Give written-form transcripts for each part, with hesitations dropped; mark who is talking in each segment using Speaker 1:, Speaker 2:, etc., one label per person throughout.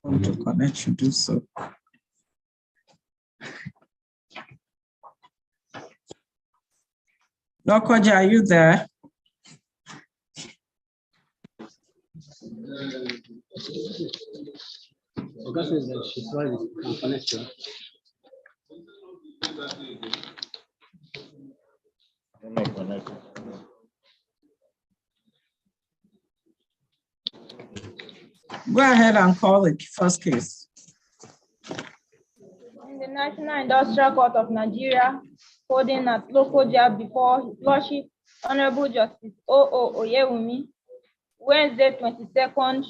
Speaker 1: Want to connect, you do so. Lokoja, are you there? Go ahead and call the first case.
Speaker 2: In the National Industrial Court of Nigeria, holding at Lokoja before His Lordship, Honorable Justice O.O. Oyewumi, Wednesday, 22nd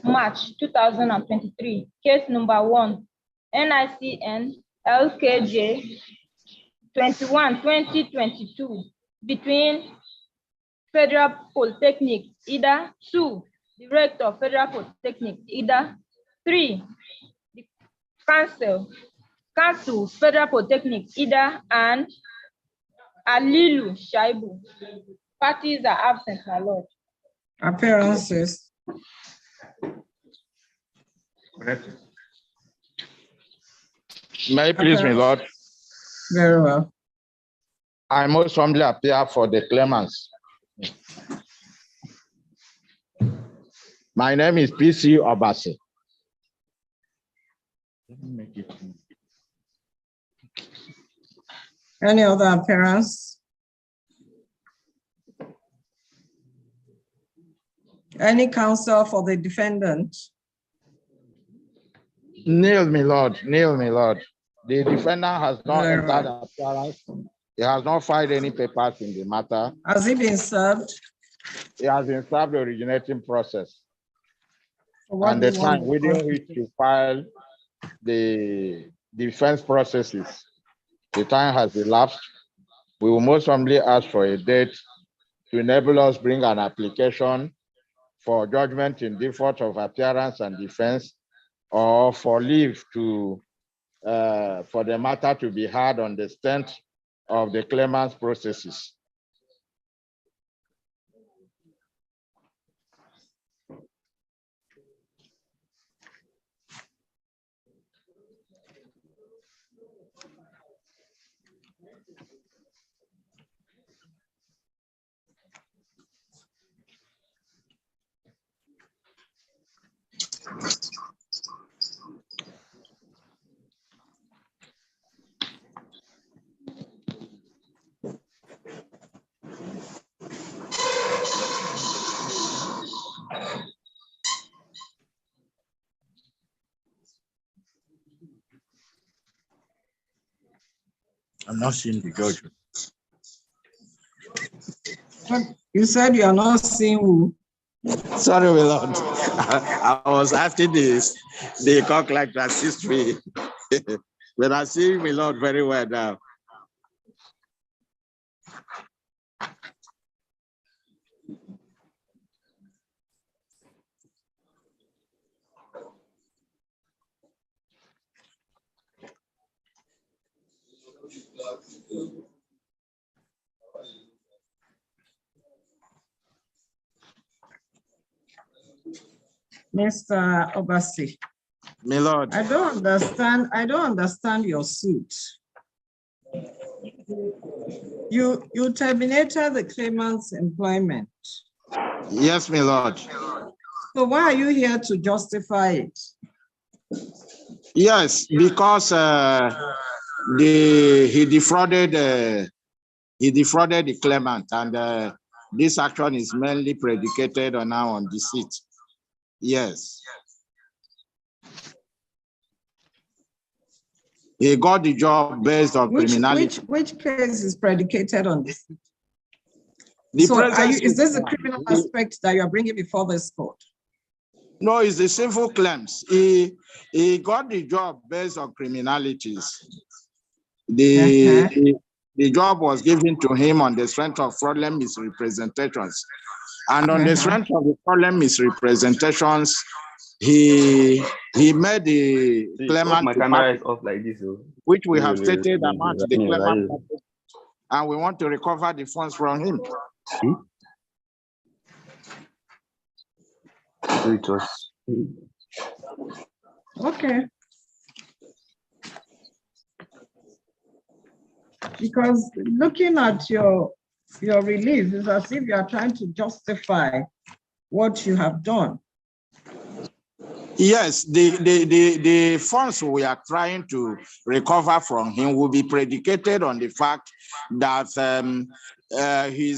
Speaker 2: March 2023, case number 1, NICN LKJ 21-2022, between Federal Polytechnic, Ida, 2, the Rector of Federal Polytechnic, Ida, 3, the Council Federal Polytechnic, Ida, and Alilu Shaibu. Parties are absent, my lord.
Speaker 1: Appearances.
Speaker 3: May I please, my lord?
Speaker 1: Very well.
Speaker 3: I most humbly appear for the claimants. My name is P.C. Obasi.
Speaker 1: Any other appearance? Any counsel for the defendant?
Speaker 3: Kneel, my lord. Kneel, my lord. The defendant has not entered appearance. He has not filed any papers in the matter.
Speaker 1: Has he been served?
Speaker 3: He has been served the originating process.
Speaker 1: And
Speaker 3: the time within which to file the defense processes, the time has elapsed. We will most humbly ask for a date to enable us bring an application for judgment in default of appearance and defense, or for leave to for the matter to be heard on the strength of the claimant's processes.
Speaker 4: I'm not seeing the judge.
Speaker 1: You said you are not seeing who?
Speaker 4: Sorry, my lord. I was after this. The cock like to assist me. But I see my lord very well now.
Speaker 1: Mr. Obasi.
Speaker 4: My lord.
Speaker 1: I don't understand your suit. You terminated the claimant's employment.
Speaker 4: Yes, my lord.
Speaker 1: So why are you here to justify it?
Speaker 4: Yes, because he defrauded the claimant, and this action is mainly predicated on deceit. Yes. He got the job based on criminality.
Speaker 1: Which case is predicated on this?
Speaker 4: Is
Speaker 1: this the criminal aspect that you are bringing before this court?
Speaker 4: No, it's the civil claims. He got the job based on criminalities. The job was given to him on the strength of fraudulent misrepresentations. And on the strength of the fraudulent misrepresentations, he made the claimant,
Speaker 5: my camera is off like this,
Speaker 4: which we have stated amount to the claimant, and we want to recover the funds from him.
Speaker 5: So it was
Speaker 1: Okay. Because looking at your relief is as if you are trying to justify what you have done.
Speaker 4: Yes, the funds we are trying to recover from him will be predicated on the fact that he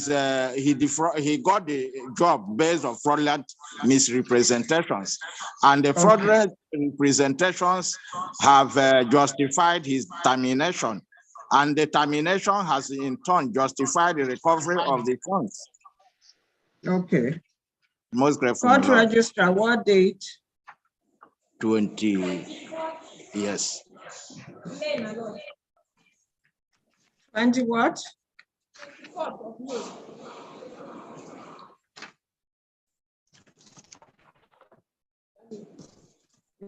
Speaker 4: got the job based on fraudulent misrepresentations, and the fraudulent representations have justified his termination, and the termination has in turn justified the recovery of the funds.
Speaker 1: Okay.
Speaker 4: Most grateful.
Speaker 1: Court registrar, what date?
Speaker 4: 20, yes.
Speaker 1: 20 what?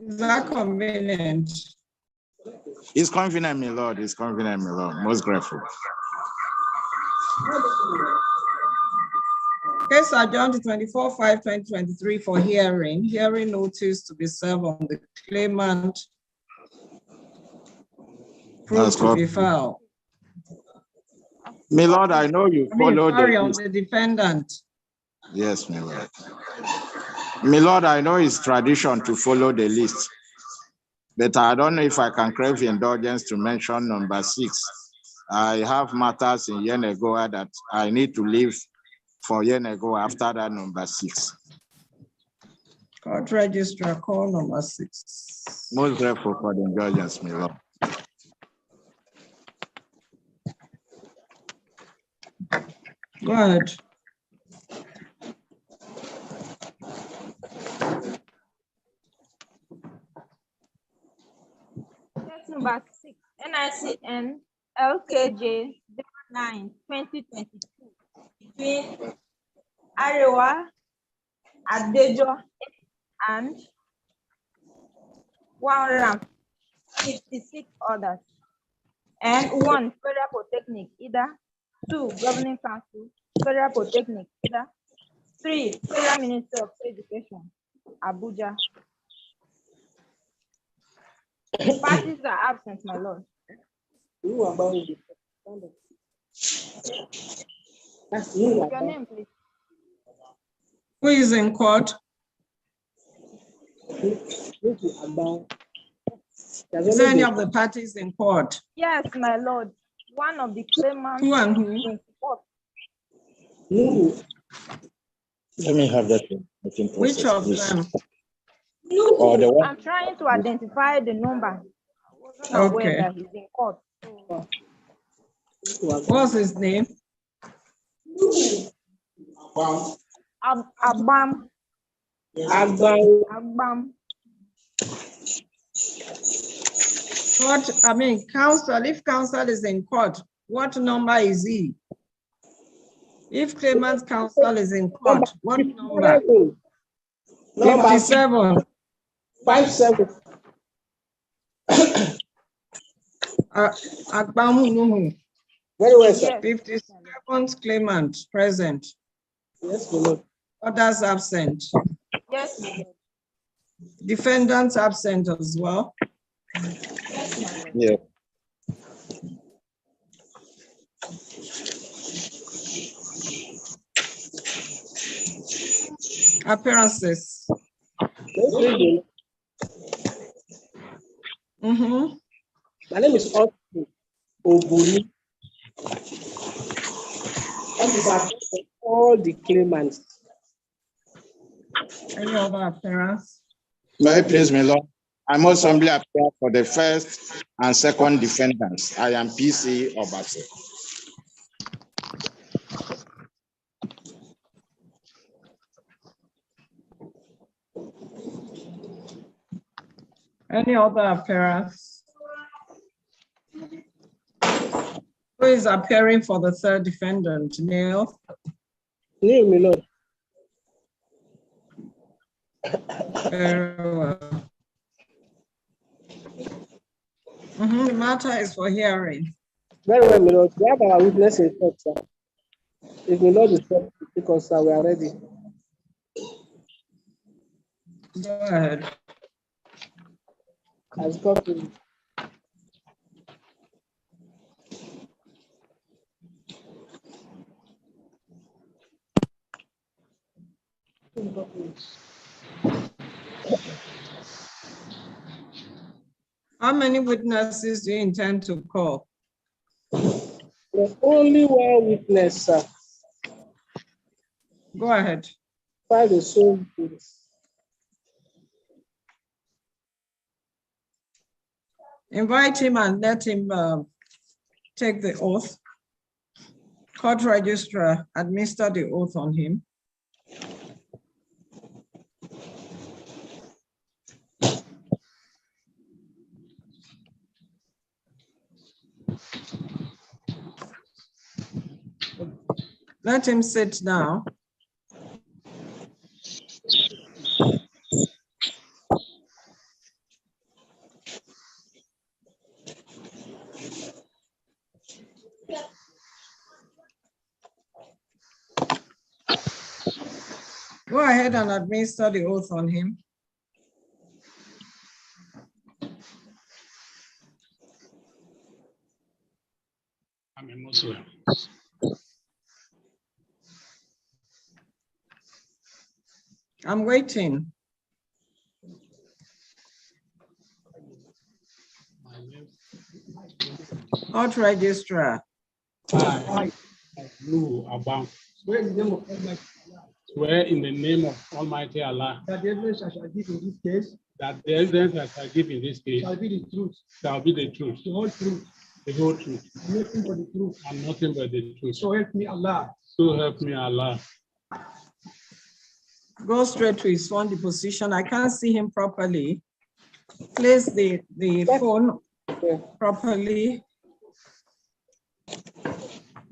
Speaker 1: Is that convenient?
Speaker 4: It's convenient, my lord. It's convenient, my lord. Most grateful.
Speaker 1: Case adjourned to 24/5/2023 for hearing. Hearing notice to be served on the claimant. Proof to be filed.
Speaker 4: My lord, I know you follow
Speaker 1: sorry,
Speaker 4: the
Speaker 1: on
Speaker 4: list.
Speaker 1: the defendant.
Speaker 4: Yes, my lord. My lord, I know it's tradition to follow the list, but I don't know if I can crave indulgence to mention number 6. I have matters in Yenegoa that I need to leave for Yenegoa after that number 6.
Speaker 1: Court registrar, call number 6.
Speaker 4: Most grateful for the indulgence, my lord.
Speaker 1: Go ahead.
Speaker 2: Case number 6, NICN LKJ 09/2022 between Arewa Adejo and 156 others, and 1 Federal Polytechnic, either 2 Governing Council, Federal Polytechnic, either 3 Federal Ministry of Education, Abuja. The parties are absent, my lord. Your name, please.
Speaker 1: Who is in court? Is any of the parties in court?
Speaker 2: Yes, my lord. One of the claimants.
Speaker 1: Who and who?
Speaker 2: in court.
Speaker 4: Let me have that.
Speaker 1: Which of them?
Speaker 4: Or the one.
Speaker 2: I'm trying to identify the number. I wasn't aware that he's in court.
Speaker 1: What's his name?
Speaker 2: Agbam.
Speaker 1: What, I mean, counsel, if counsel is in court, what number is he? If claimant counsel is in court, what number? 57.
Speaker 5: 57.
Speaker 1: Agbamu.
Speaker 5: Very well, sir.
Speaker 1: 57th claimant present.
Speaker 5: Yes, my lord.
Speaker 1: Others absent.
Speaker 2: Yes, my lord.
Speaker 1: Defendants absent as well.
Speaker 4: Yeah.
Speaker 1: Appearances.
Speaker 5: My name is Austin Obuni. That is all the claimants.
Speaker 1: Any other appearance?
Speaker 4: May I please, my lord? I most humbly appear for the first and second defendants. I am PC Obase.
Speaker 1: Any other appearance? Who is appearing for the third defendant? Neil?
Speaker 5: Neil, my lord.
Speaker 1: Very well. The matter is for hearing.
Speaker 5: Very well, my lord. We have our witness in court, sir. If my lord is ready, because sir, we are ready.
Speaker 1: Go ahead.
Speaker 5: Has gotten.
Speaker 1: How many witnesses do you intend to call?
Speaker 5: There's only one witness, sir.
Speaker 1: Go ahead.
Speaker 5: File the sole witness.
Speaker 1: Invite him and let him take the oath. Court registrar, administer the oath on him. Let him sit down. Go ahead and administer the oath on him.
Speaker 6: I'm a Muslim.
Speaker 1: I'm waiting. Court registrar.
Speaker 6: I know about swear in the name of Almighty Allah
Speaker 7: That the evidence I shall give in this case
Speaker 6: that the evidence I shall give in this case
Speaker 7: shall be the truth,
Speaker 6: shall be the truth,
Speaker 7: the whole truth,
Speaker 6: the whole truth,
Speaker 7: nothing but the truth.
Speaker 6: and nothing but the truth.
Speaker 7: So help me Allah.
Speaker 6: So help me Allah.
Speaker 1: Go straight to his phone deposition. I can't see him properly. Place the phone properly.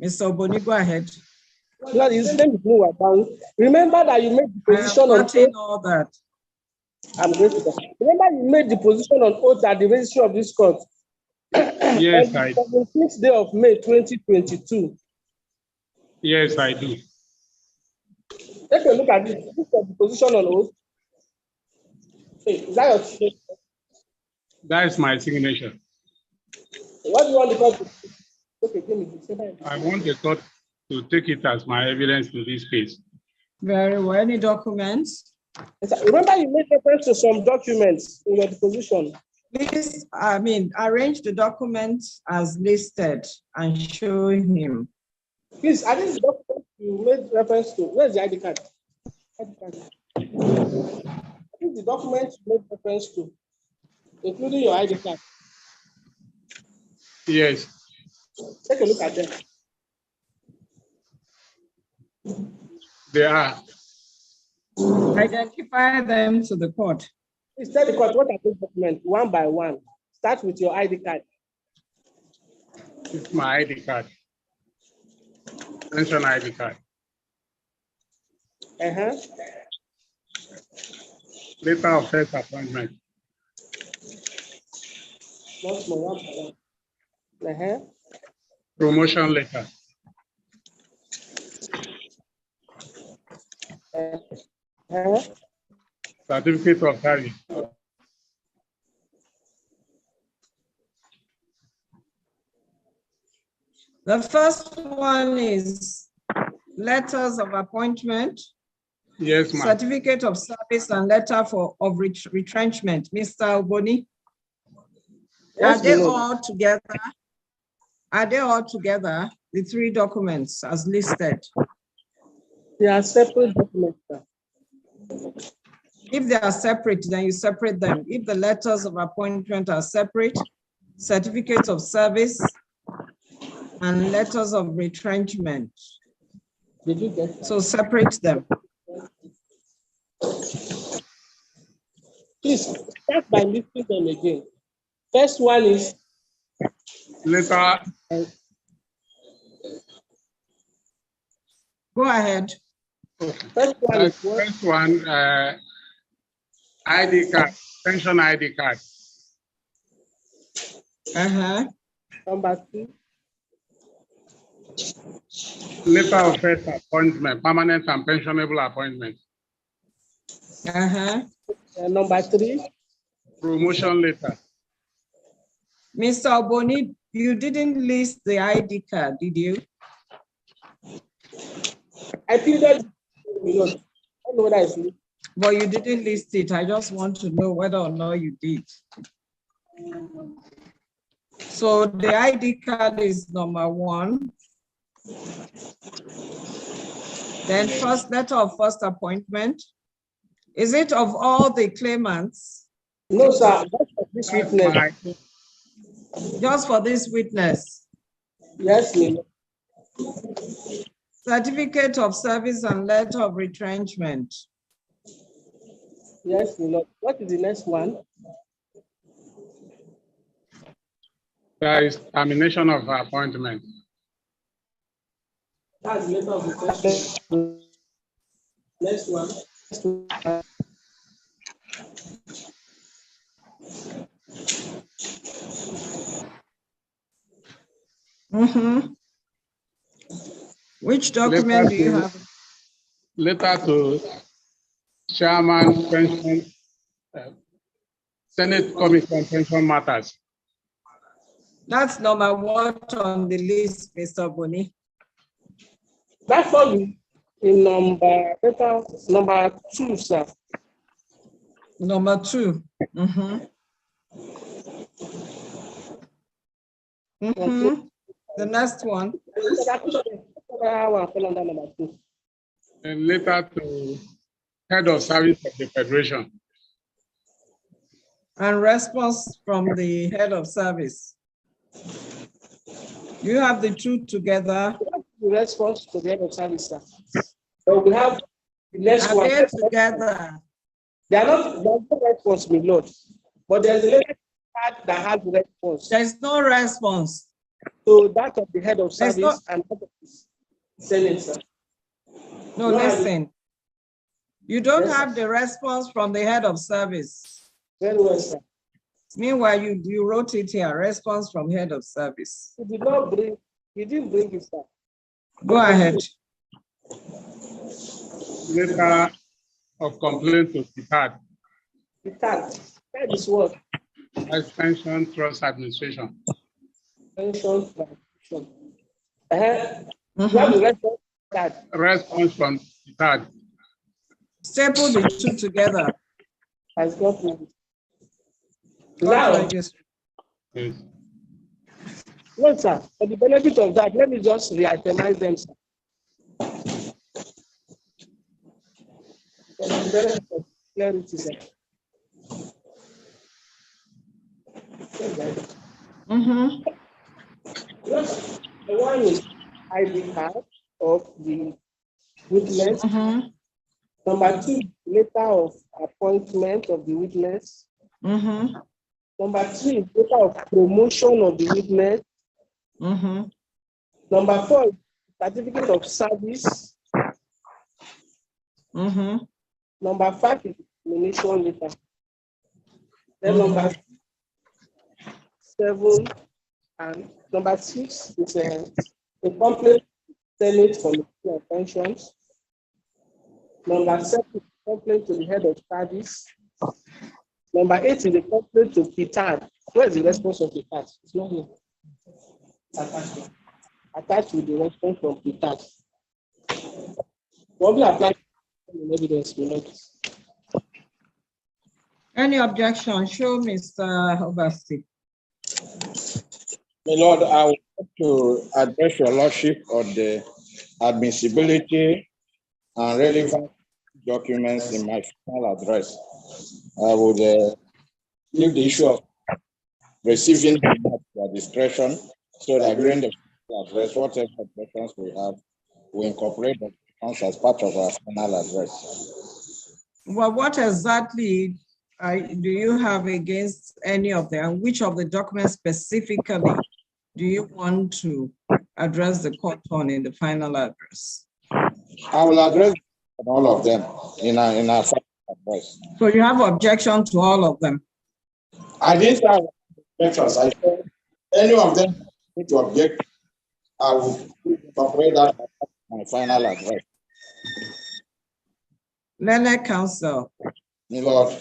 Speaker 1: Mr. Oboni, go ahead.
Speaker 5: Lord, his name is Nuwaban. Remember that you made the
Speaker 1: I
Speaker 5: position
Speaker 1: have
Speaker 5: on
Speaker 1: gotten
Speaker 5: oath.
Speaker 1: all that.
Speaker 5: I'm grateful. Remember you made the position on oath at the registry of this court.
Speaker 6: Yes,
Speaker 5: on
Speaker 6: I
Speaker 5: the 17th day of May 2022.
Speaker 6: yes, I do.
Speaker 5: Take a look at this. This is the position on oath. Hey, is that your signature?
Speaker 6: That is my signature.
Speaker 5: What do you want the court to do? Okay, give me this.
Speaker 6: I want the court to take it as my evidence in this case.
Speaker 1: Very well. Any documents?
Speaker 5: Remember you made reference to some documents in your deposition.
Speaker 1: Please, arrange the documents as listed and show him.
Speaker 5: Please, are these documents you made reference to? Where's the ID card? ID card. I think the documents you made reference to, including your ID card.
Speaker 6: Yes.
Speaker 5: Take a look at them.
Speaker 6: They are.
Speaker 1: Identify them to the court.
Speaker 5: Please tell the court what are those documents one by one. Start with your ID card.
Speaker 6: It's my ID card. Pension ID card. Letter of first appointment.
Speaker 5: Once more, one by one.
Speaker 6: Promotion letter. Certificate of service.
Speaker 1: The first one is letters of appointment.
Speaker 6: Yes, ma'am.
Speaker 1: Certificate of service and letter of retrenchment. Mr. Oboni,
Speaker 5: Yes,
Speaker 1: are they
Speaker 5: ma'am.
Speaker 1: all together? Are they all together, the three documents as listed?
Speaker 5: They are separate documents, sir.
Speaker 1: If they are separate, then you separate them. If the letters of appointment are separate, certificates of service and letters of retrenchment.
Speaker 5: Did you get that?
Speaker 1: So separate them.
Speaker 5: Please start by listing them again. First one is
Speaker 6: Letter.
Speaker 1: Go ahead.
Speaker 5: first one is what?
Speaker 6: First one, ID card, pension ID card.
Speaker 5: Number two.
Speaker 6: Letter of first appointment, permanent and pensionable appointment.
Speaker 5: Number three.
Speaker 6: Promotion letter.
Speaker 1: Mr. Oboni, you didn't list the ID card, did you?
Speaker 5: I think that, I don't know what I see.
Speaker 1: But you didn't list it. I just want to know whether or not you did. So the ID card is number 1. Then first letter of first appointment. Is it of all the claimants?
Speaker 5: No, sir, that's for this witness.
Speaker 1: Just for this witness?
Speaker 5: Yes, Lord.
Speaker 1: Certificate of service and letter of retrenchment.
Speaker 5: Yes, Lord. What is the next one?
Speaker 6: There is termination of appointment.
Speaker 5: That's the letter of retrenchment. Next one.
Speaker 1: Which document do you have?
Speaker 6: Letter to Chairman Pension, Senate Committee on Pension Matters.
Speaker 1: That's number 1 on the list, Mr. Boni.
Speaker 5: That's all in number 2, sir.
Speaker 1: Number 2. The next one.
Speaker 6: A letter to Head of Service of the Federation.
Speaker 1: And response from the head of service. You have the 2 together.
Speaker 5: The response to the head of service, sir. So we have the next one.
Speaker 1: Are they together?
Speaker 5: They are not, there's no response, my lord. But there's a letter that has the response.
Speaker 1: There's no response.
Speaker 5: So that of the head of
Speaker 1: There's
Speaker 5: service and head of the Senate, sir.
Speaker 1: No, listen. You don't have the response from the head of service.
Speaker 5: Very well, sir.
Speaker 1: Meanwhile, you wrote it here, response from head of service.
Speaker 5: He did not bring, he didn't bring it, sir.
Speaker 1: Go ahead.
Speaker 6: Letter of complaint to PITAD.
Speaker 5: That is what?
Speaker 6: Pension Trust Administration.
Speaker 5: Pension transition. You have the response card.
Speaker 6: Response from PITAD.
Speaker 1: Staple the 2 together.
Speaker 5: Has got me.
Speaker 1: Now,
Speaker 6: Yes.
Speaker 5: No, sir. For the benefit of that, let me just re-itemize them, sir. For the benefit of clarity, sir. Yes, the one is ID card of the witness. Number 2, letter of appointment of the witness. Number 3, letter of promotion of the witness. Number 4, certificate of service. Number 5 is nomination letter. Then number 7 and number 6 is a complete Senate Committee on Pensions. Number 7 is complaint to the head of service. Number 8 is a complaint to PITAD. Where is the response of PITAD? It's not here. Attached with the response from PITAD. What we apply in evidence, we notice.
Speaker 1: Any objection? Show Mr. Obasti.
Speaker 4: My Lord, I would like to address your lordship on the admissibility and relevant documents in my final address. I would leave the issue of receiving the at discretion so that during the address, whatever objections we have, we incorporate the as part of our final address.
Speaker 1: Well, what exactly do you have against any of them? Which of the documents specifically do you want to address the court on in the final address?
Speaker 4: I will address all of them in our final address.
Speaker 1: So you have objection to all of them?
Speaker 4: I didn't have objections. I said any of them need to object. I will incorporate that in my final address.
Speaker 1: Learned counsel.
Speaker 4: My Lord.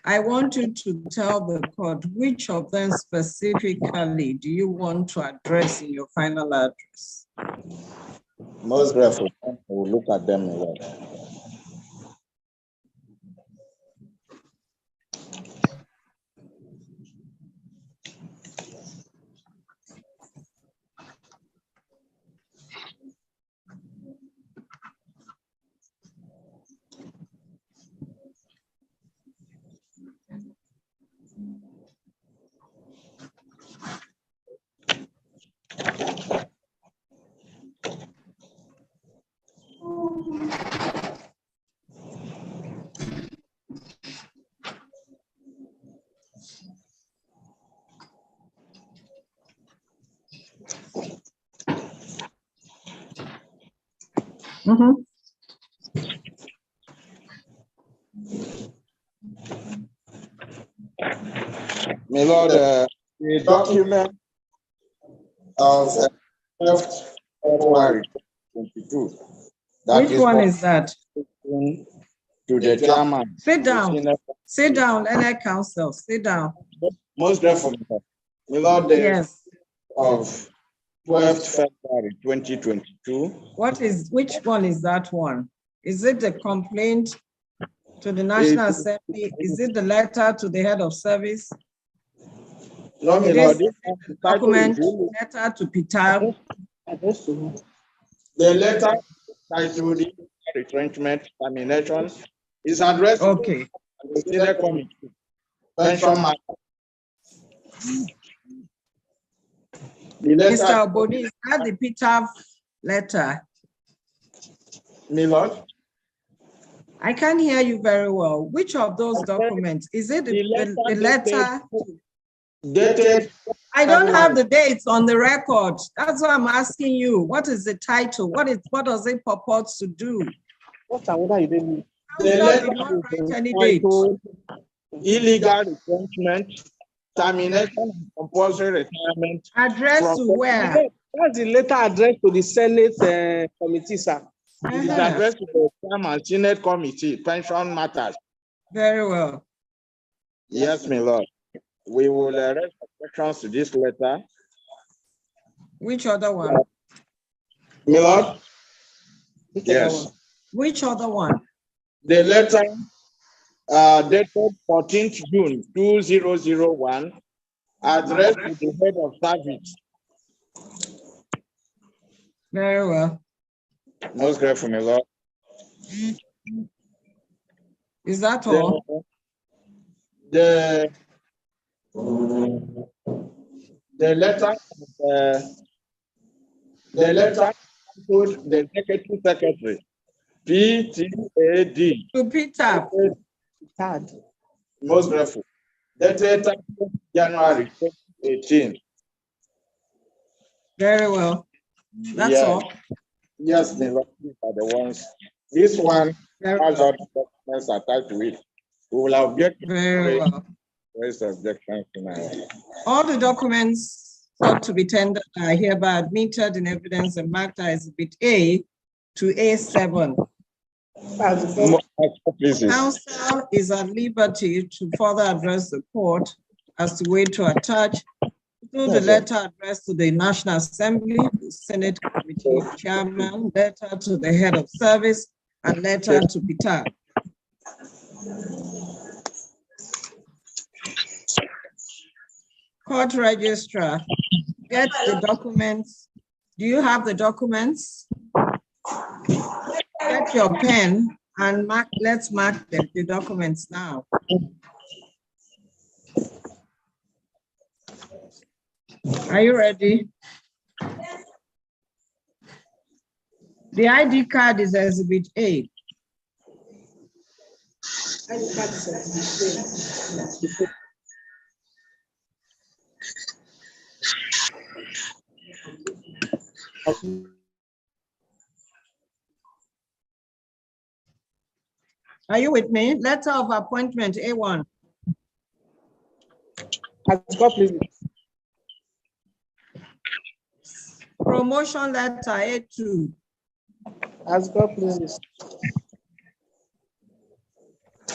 Speaker 1: I want you to tell the court which of them specifically do you want to address in your final address?
Speaker 4: Most grateful. We'll look at them well. My Lord, the document of February 22.
Speaker 1: Which one is that?
Speaker 4: To the chairman.
Speaker 1: Sit down. Sit down, LA Council. Sit down.
Speaker 4: Most grateful. My Lord,
Speaker 1: Yes.
Speaker 4: of 12th February 2022.
Speaker 1: Which one is that one? Is it the complaint to the National Assembly? Is it the letter to the head of service?
Speaker 4: No, my
Speaker 1: It
Speaker 4: Lord,
Speaker 1: is the document, letter to Peter.
Speaker 4: the letter titled the retrenchment termination is addressed to the Senate Committee. Pension matter.
Speaker 1: Mr. Obodi, is that the Peter letter?
Speaker 4: My Lord?
Speaker 1: I can't hear you very well. Which of those documents? Is it the letter?
Speaker 4: Dated.
Speaker 1: I don't have the dates on the record. That's why I'm asking you. What is the title? What does it purport to do?
Speaker 5: What are you doing?
Speaker 4: The
Speaker 1: letter did not write any date.
Speaker 4: Illegal retrenchment, termination, and compulsory retirement.
Speaker 1: Addressed to where?
Speaker 5: That's the letter addressed to the Senate committee, sir.
Speaker 4: It is addressed to the Chairman Senate Committee, Pension Matters.
Speaker 1: Very well.
Speaker 4: Yes, my Lord. We will raise objections to this letter.
Speaker 1: Which other one?
Speaker 4: My Lord? Yes.
Speaker 1: Which other one?
Speaker 4: The letter dated 14th June 2001, addressed to the head of service.
Speaker 1: Very well.
Speaker 4: Most grateful, my Lord.
Speaker 1: Is that all?
Speaker 4: The letter to the executive secretary, PTAD.
Speaker 1: To Peter.
Speaker 4: Most grateful. Dated January 2018.
Speaker 1: Very well. That's all.
Speaker 4: Yes, my Lord, these are the ones. This one has all the documents attached to it. We will object.
Speaker 1: Very well.
Speaker 4: Raise objection tonight.
Speaker 1: All the documents thought to be tendered are hereby admitted in evidence and marked as Exhibit A to A7. Council is at liberty to further address the court as to way to attach through the letter addressed to the National Assembly, the Senate Committee Chairman, letter to the head of service, and letter to Peter. Court registrar, get the documents. Do you have the documents? Get your pen and mark. Let's mark the documents now. Are you ready? The ID card is Exhibit A.
Speaker 5: ID card is Exhibit A.
Speaker 1: Are you with me? Letter of appointment A1.
Speaker 5: Please.
Speaker 1: Promotion letter A2.
Speaker 5: As God please.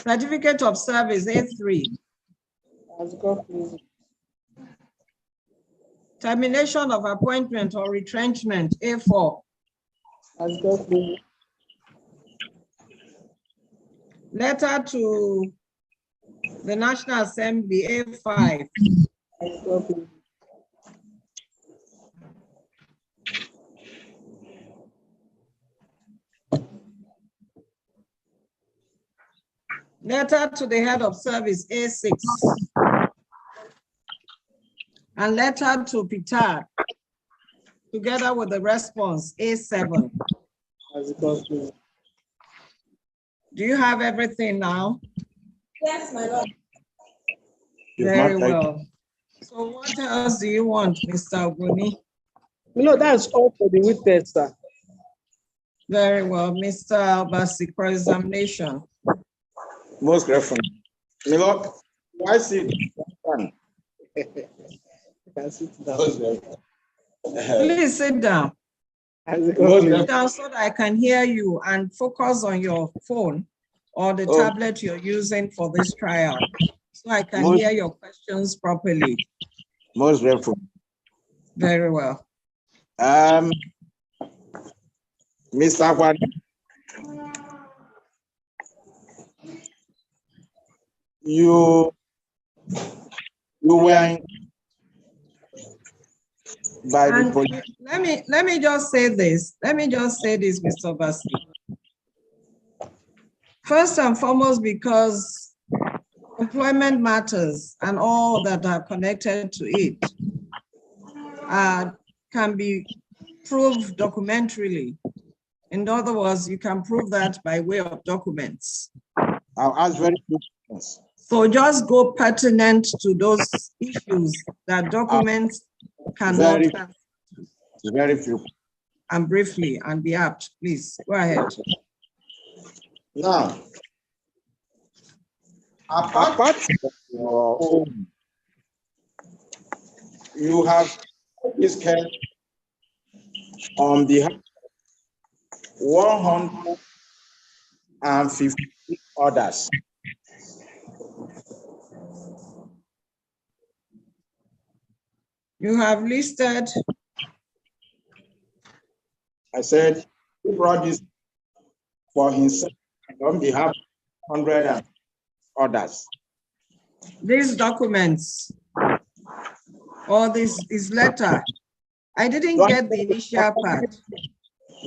Speaker 1: Certificate of service, A3.
Speaker 5: As God please.
Speaker 1: Termination of appointment or retrenchment, A4.
Speaker 5: As God please.
Speaker 1: Letter to the National Assembly, A5.
Speaker 5: As God please.
Speaker 1: Letter to the head of service, A6. And letter to Peter, together with the response, A7.
Speaker 5: As God please.
Speaker 1: Do you have everything now?
Speaker 2: Yes, my lord.
Speaker 1: Very well. So what else do you want, Mr. Oguni?
Speaker 5: That's all for the witness, sir.
Speaker 1: Very well, Mr. Albasi, cross-examination.
Speaker 4: Most grateful. My Lord, why sit?
Speaker 5: You can sit down.
Speaker 1: Please sit down.
Speaker 5: As God
Speaker 1: Sit
Speaker 5: please.
Speaker 1: down so that I can hear you and focus on your phone or the tablet you're using for this trial, so I can hear your questions properly.
Speaker 4: Most grateful.
Speaker 1: Very well.
Speaker 4: Mr. Wad, you were in by the
Speaker 1: And
Speaker 4: police.
Speaker 1: let me just say this. Let me just say this, Mr. Basi. First and foremost, because employment matters and all that are connected to it can be proved documentarily. In other words, you can prove that by way of documents.
Speaker 4: I'll ask very few questions.
Speaker 1: So just go pertinent to those issues that documents cannot answer.
Speaker 4: Very few.
Speaker 1: And briefly and be apt, please, go ahead.
Speaker 4: Now, apart from your own, you have this case on behalf of 150 others.
Speaker 1: You have listed.
Speaker 4: I said, he brought this for himself on behalf of 100 others.
Speaker 1: These documents or this letter, I didn't get the initial part.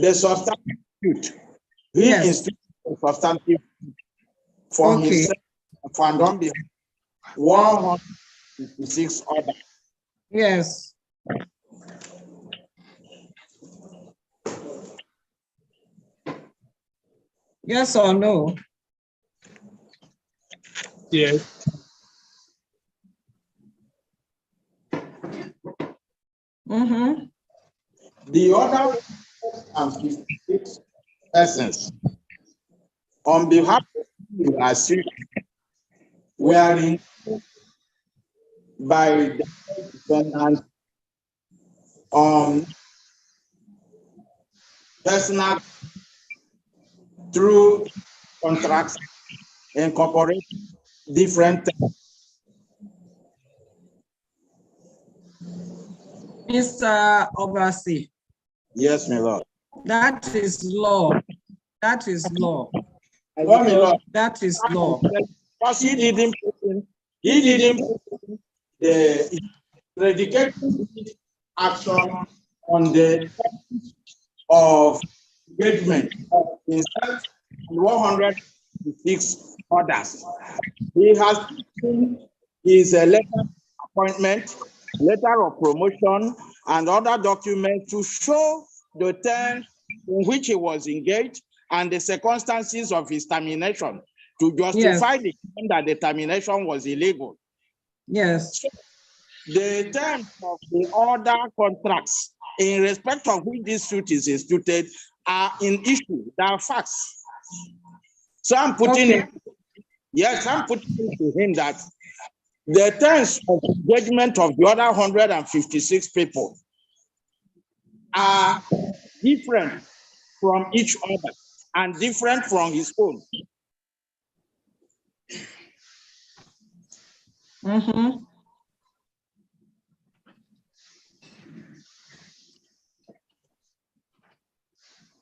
Speaker 4: The substantive, he
Speaker 1: Yes.
Speaker 4: instituted the substantive for himself and on behalf of 156 others.
Speaker 1: Yes. Yes or no?
Speaker 6: Yes.
Speaker 1: Mm-hmm.
Speaker 4: The other 156 persons on behalf of the assumed were in by the defendant on personal through contracts incorporate different terms.
Speaker 1: Mr. Obasi.
Speaker 4: Yes, my lord.
Speaker 1: That is law. That is law.
Speaker 4: Well, my lord,
Speaker 1: That is law.
Speaker 4: because he didn't put in the dedicated action on the of engagement of himself and 106 others. He has his letter of appointment, letter of promotion, and other documents to show the terms in which he was engaged and the circumstances of his termination to justify the claim that the termination was illegal.
Speaker 1: Yes.
Speaker 4: The terms of the other contracts in respect of which this suit is instituted are in issue, they are facts. So I'm putting I'm putting it to him that the terms of engagement of the other 156 people are different from each other and different from his own.
Speaker 1: Mm-hmm.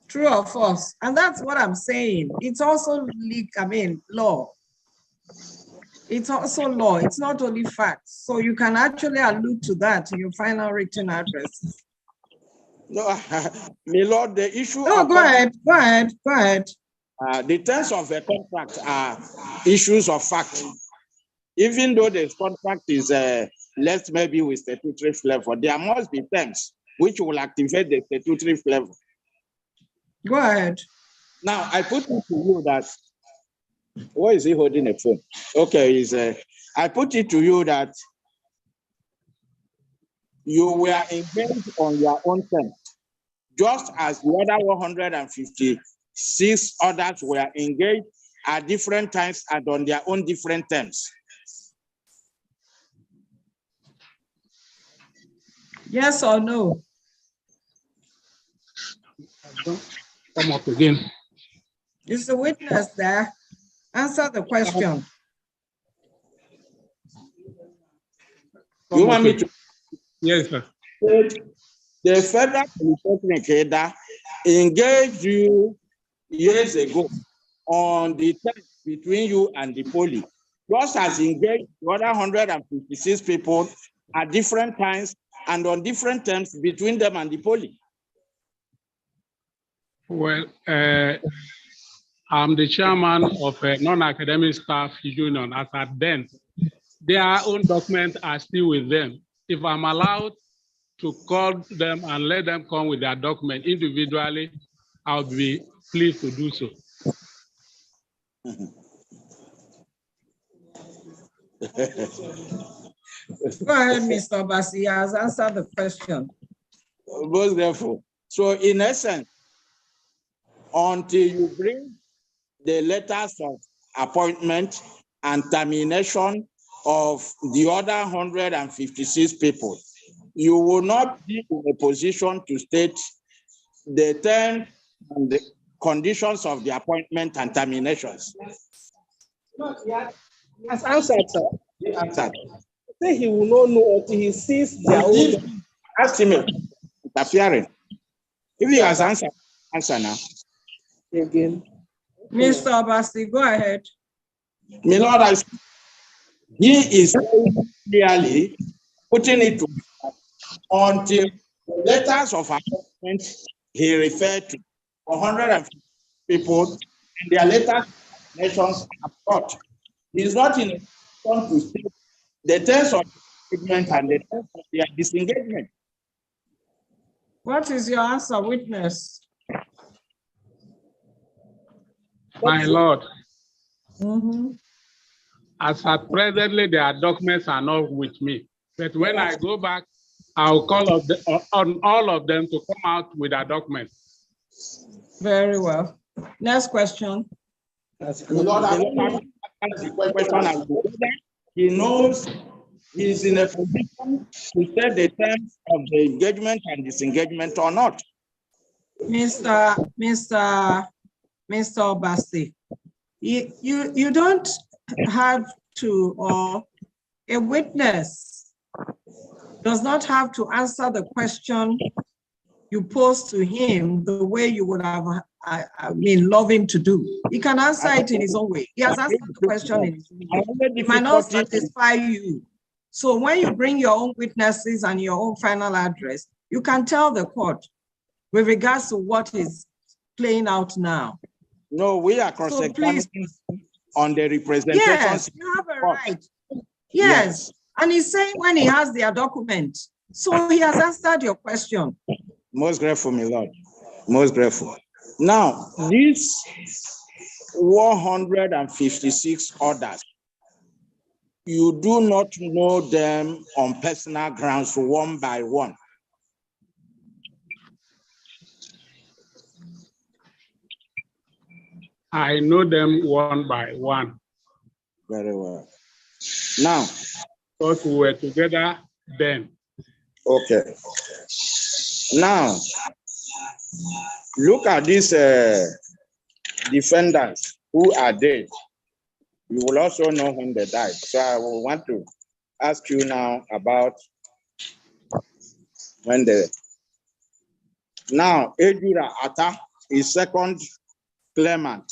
Speaker 1: True or false? And that's what I'm saying. It's also law. It's also law. It's not only facts. So you can actually allude to that in your final written address.
Speaker 4: No, my lord, the issue.
Speaker 1: No, go ahead.
Speaker 4: The terms of a contract are issues of fact. Even though the contract is less maybe with statutory flavor, there must be terms which will activate the statutory flavor.
Speaker 1: Go ahead.
Speaker 4: Now, I put it to you that, why is he holding a phone? Okay, I put it to you that you were engaged on your own terms, just as the other 156 others were engaged at different times and on their own different terms.
Speaker 1: Yes or no?
Speaker 6: Come up again.
Speaker 1: Is the witness there? Answer the question.
Speaker 4: You want me to?
Speaker 6: Yes, sir.
Speaker 4: The federal polytechnic header engaged you years ago on the terms between you and the poly, just as engaged the other 156 people at different times and on different terms between them and the poly.
Speaker 6: Well, I'm the chairman of a non-academic staff union. As at then, their own documents are still with them. If I'm allowed to call them and let them come with their document individually, I'll be pleased to do so.
Speaker 1: Go ahead, Mr. Bassi has answered the question.
Speaker 4: Most therefore. So in essence, until you bring the letters of appointment and termination of the other 156 people, you will not be in a position to state the terms and the conditions of the appointment and terminations.
Speaker 5: As answered, sir.
Speaker 4: He answered.
Speaker 5: Say he will not know until he sees their own.
Speaker 4: Ask him interfering. If he has answered, answer now.
Speaker 5: Again.
Speaker 1: Mr. Bassi, go ahead.
Speaker 4: My Lord, he is clearly putting it to until the letters of appointment he referred to 150 people and their letters nations are brought. He is not in a position to state the terms of engagement and the terms of their disengagement.
Speaker 1: What is your answer, witness?
Speaker 6: My Lord,
Speaker 1: Mm-hmm.
Speaker 6: as at presently, their documents are not with me. But when I go back, I'll call on all of them to come out with their documents.
Speaker 1: Very well. Next question.
Speaker 4: The Lord has the question as to whether he knows he's in a position to set the terms of the engagement and disengagement or not.
Speaker 1: Mr. Bassi, you don't have to, or a witness does not have to answer the question you pose to him the way you would have, love him to do. He can answer it in his own way. He has answered the question in his own way. It might not satisfy you. So when you bring your own witnesses and your own final address, you can tell the court with regards to what is playing out now.
Speaker 4: No, we are cross-examining on the representation.
Speaker 1: Yes, you have a right. Yes. And he's saying when he has their document. So he has answered your question.
Speaker 4: Most grateful, my Lord. Most grateful. Now, these 156 orders, you do not know them on personal grounds one by one.
Speaker 6: I know them one by one.
Speaker 4: Very well. Now,
Speaker 6: because we were together then.
Speaker 4: Okay. Now, look at these defendants who are dead. you will also know when they died. So I will want to ask you now about when they. Now, Ejura Ata is second claimant.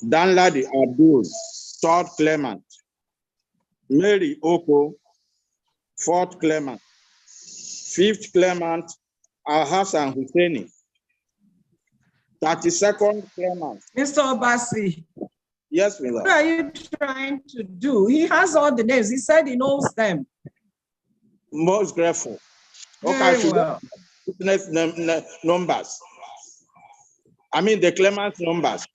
Speaker 4: Danladi Abdul, third claimant. Mary Oko, fourth claimant. Fifth claimant, Al-Hassan Husseini. 32nd claimant.
Speaker 1: Mr. Obasi,
Speaker 4: Yes,
Speaker 1: what
Speaker 4: Miller.
Speaker 1: are you trying to do? He has all the names. He said he knows them.
Speaker 4: Most grateful. Okay,
Speaker 1: Very
Speaker 4: should
Speaker 1: well.
Speaker 4: witness numbers. I mean the claimant's numbers.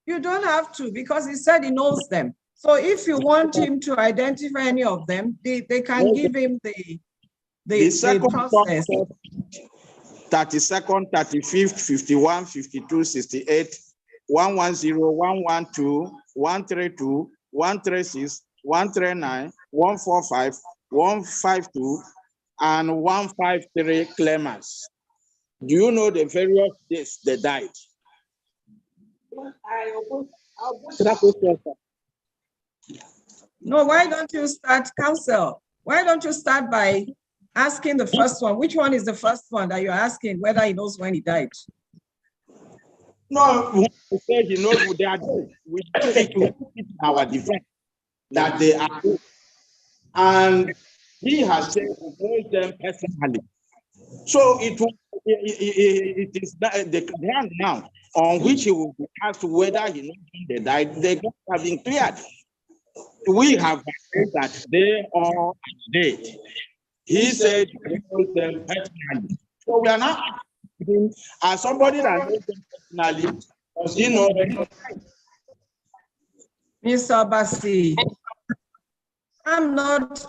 Speaker 1: You don't have to because he said he knows them. So if you want him to identify any of them, they can give him the
Speaker 4: second
Speaker 1: process.
Speaker 4: 32nd, 35th, 51, 52, 68, 110, 112, 132, 136, 139, 145, 152, and 153 claimants. Do you know the various days they died?
Speaker 1: No, why don't you start, counsel? Why don't you start by asking the first one? Which one is the first one that you're asking, whether he knows when he died?
Speaker 4: No, we say he knows who they are dead. We put it in our defense that they are dead. And he has said he knows them personally. So it is the ground now on which he will be asked whether he knows when they died. They have been cleared. We have said that they are dead. He said he knows them personally. So we are not asking as somebody that knows them personally, does he know them?
Speaker 1: Mr. Obasi, I'm not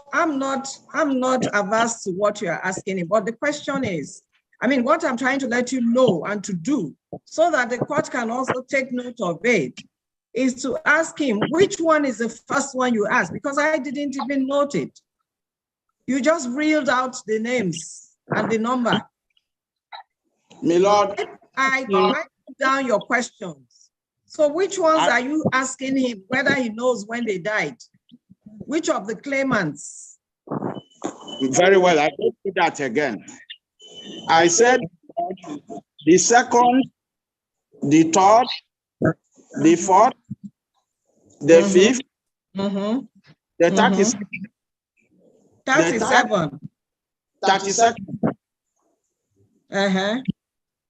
Speaker 1: averse to what you're asking him, but the question is, I mean, what I'm trying to let you know and to do so that the court can also take note of it is to ask him, which one is the first one you asked? Because I didn't even note it. You just reeled out the names and the number.
Speaker 4: My Lord,
Speaker 1: I write down your questions. So which ones are you asking him whether he knows when they died? Which of the claimants?
Speaker 4: Very well, I will do that again. I said the second, the third, the fourth, the fifth, the 37th.
Speaker 1: 37.
Speaker 4: 32nd,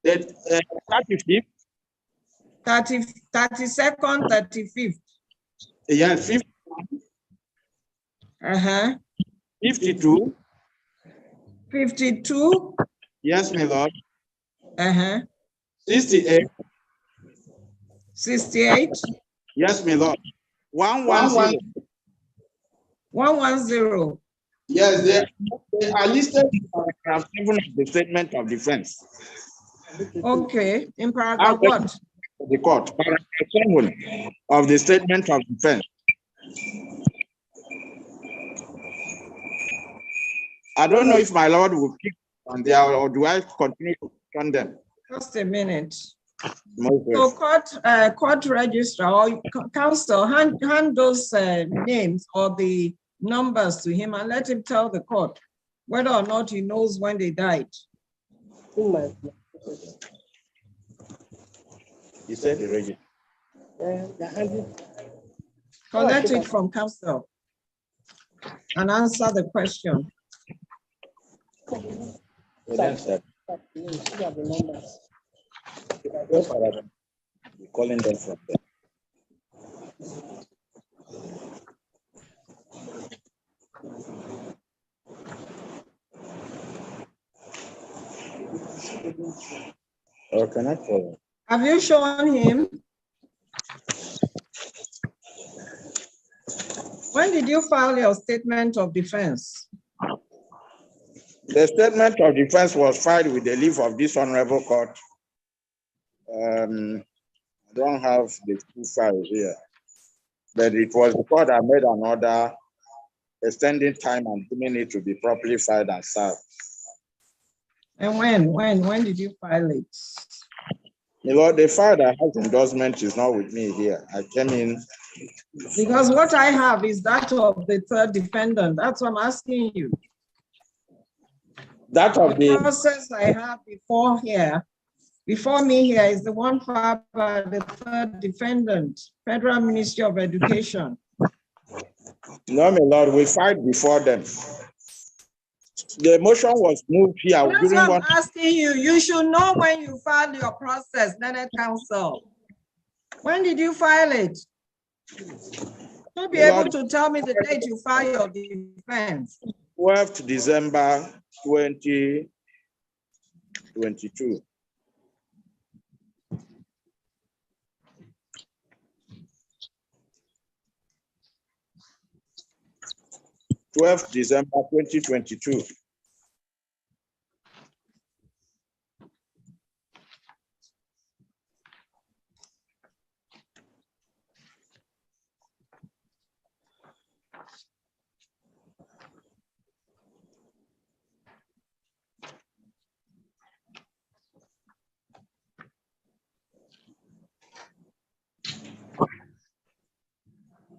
Speaker 4: the 35th,
Speaker 1: 32nd, 35th.
Speaker 4: yes, 50, 52,
Speaker 1: 52.
Speaker 4: yes, my Lord,
Speaker 1: 68.
Speaker 4: 68,
Speaker 1: 68.
Speaker 4: yes, my Lord, 110.
Speaker 1: 110.
Speaker 4: Yes, they are listed in paragraph 7 of the statement of defense.
Speaker 1: Okay, in paragraph what?
Speaker 4: The court, paragraph 7 of the statement of defense. I don't know if my Lord will keep on there or do I continue to on them?
Speaker 1: Just a minute.
Speaker 4: Most
Speaker 1: So
Speaker 4: grateful.
Speaker 1: court registrar or counsel, hand those names or the numbers to him and let him tell the court whether or not he knows when they died.
Speaker 4: He said the registrar.
Speaker 1: Collect it from counsel and answer the question.
Speaker 4: Calling them from there. Or can I follow?
Speaker 1: Have you shown him? When did you file your statement of defense?
Speaker 4: The statement of defense was filed with the leave of this honorable court. I don't have the two files here, but it was the court that made an order extending time and deeming it to be properly filed and served.
Speaker 1: And when did you file it?
Speaker 4: My Lord, the file that has endorsement is not with me here. I came in.
Speaker 1: Because what I have is that of the third defendant. That's what I'm asking you.
Speaker 4: That of
Speaker 1: The
Speaker 4: the
Speaker 1: process I have before me here is the one filed by the third defendant, Federal Ministry of Education.
Speaker 4: no, my Lord, we filed before them. The motion was moved here
Speaker 1: That's
Speaker 4: during
Speaker 1: what
Speaker 4: one.
Speaker 1: I'm asking you. You should know when you file your process, Senate Council. When did you file it? You'll be able to tell me the date you file your defense.
Speaker 4: 12th December 2022. December 2022.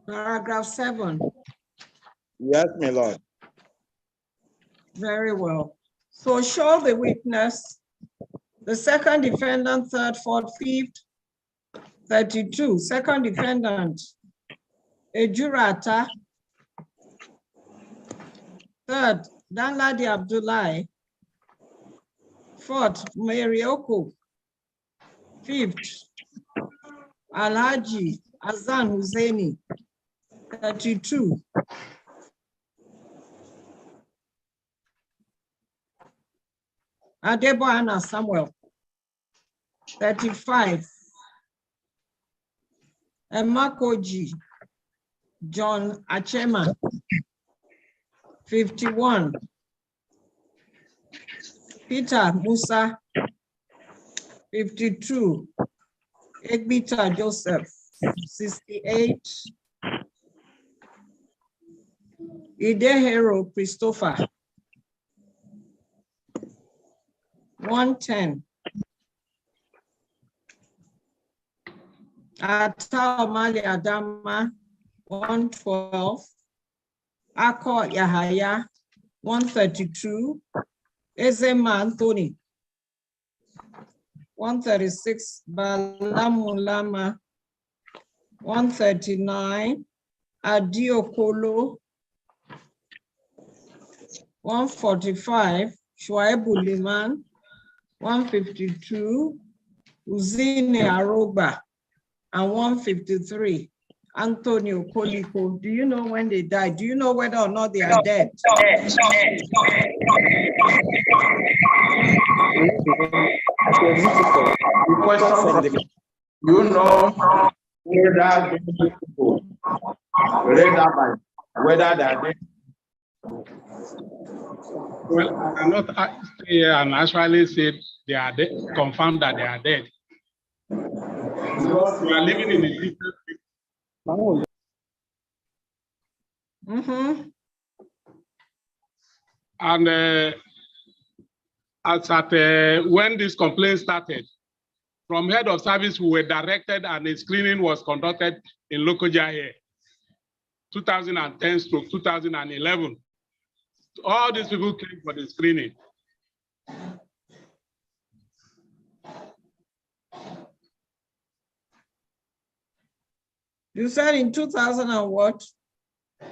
Speaker 1: Paragraph 7.
Speaker 4: Yes, my Lord.
Speaker 1: Very well. So show the witness, the second defendant, third, fourth, fifth, 32. Second defendant, Ejurata. Third, Danladi Abdullahi. Fourth, Marioko. Fifth, Alhaji Azan Husseini. 32. Adebo Anna Samuel. 35. Emakoji John Achema. 51. Peter Musa. 52. Egbita Joseph. 68. Idehero Christopher. 110. Ata Omali Adama, 112. Ako Yahaya, 132. Ezema Anthony, 136. Balamulama, 139. Adiokolo, 145. Shuaibu Liman, 152. Uzine Aroba, and 153. Antonio Koliko. Do you know when they died? Do you know whether or not they are dead?
Speaker 4: You know whether people whether they are dead.
Speaker 6: Well, I cannot stay here and actually say they are dead, confirm that they are dead. Because we are living in a different. And as at when this complaint started, from head of service, we were directed and a screening was conducted in Lokoja here, 2010 to 2011. All these people came for the screening.
Speaker 1: You said in 2000 and what?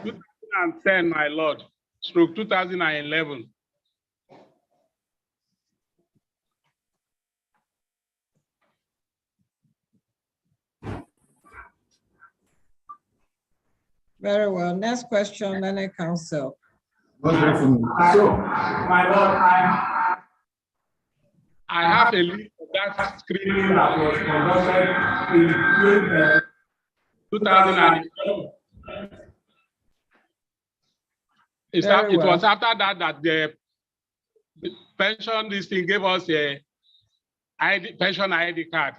Speaker 6: 2010, my lord, stroke 2011.
Speaker 1: Very well. Next question, Senate Council.
Speaker 7: So, my lord,
Speaker 6: I have a list of that screening
Speaker 7: that was conducted in
Speaker 6: 2011. It
Speaker 1: well.
Speaker 6: was after that that the pension this thing gave us a pension ID card.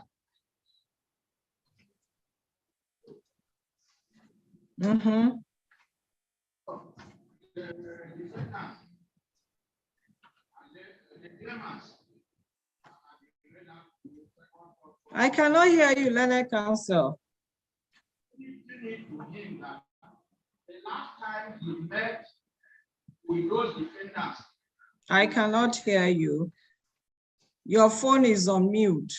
Speaker 1: I cannot hear you, Learned Counsel.
Speaker 3: The last time he met with those defendants.
Speaker 1: I cannot hear you. Your phone is on mute.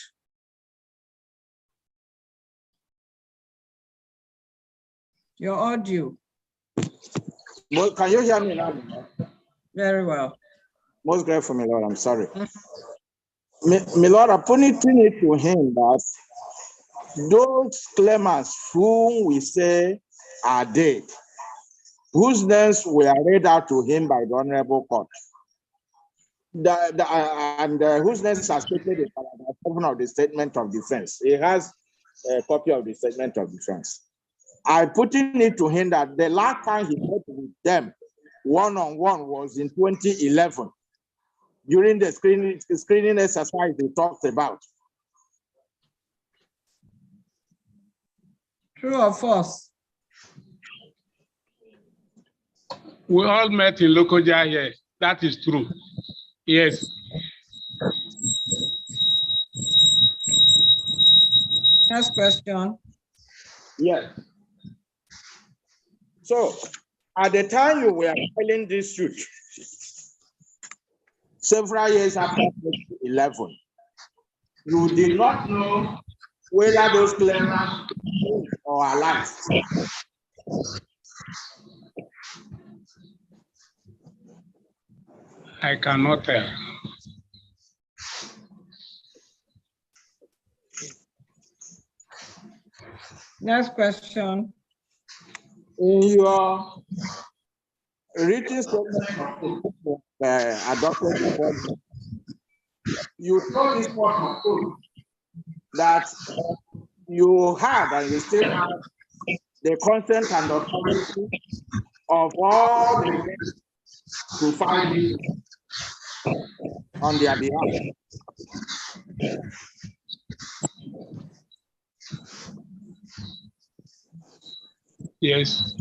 Speaker 1: Your audio.
Speaker 4: Well, can you hear me now?
Speaker 1: Very well.
Speaker 4: Most grateful, my Lord. I'm sorry. My Lord, I'm putting it to him that those claimants whom we say are dead, whose names were read out to him by the Honorable Court, whose names are stated in paragraph 7 of the Statement of Defense. He has a copy of the Statement of Defense. I putting it to him that the last time he met with them one-on-one was in 2011 during the screening exercise we talked about.
Speaker 1: True or false?
Speaker 6: We all met in Lokoja here. That is true. Yes.
Speaker 1: Next question.
Speaker 4: Yes. So, at the time you were filing this suit, several years after 2011, you did not know whether those claimants or alive.
Speaker 6: I cannot tell.
Speaker 1: Next question.
Speaker 4: In your written statement adopted before, you told this person that you had and you still have the consent and authority of all the to find you on their behalf.
Speaker 6: Yes.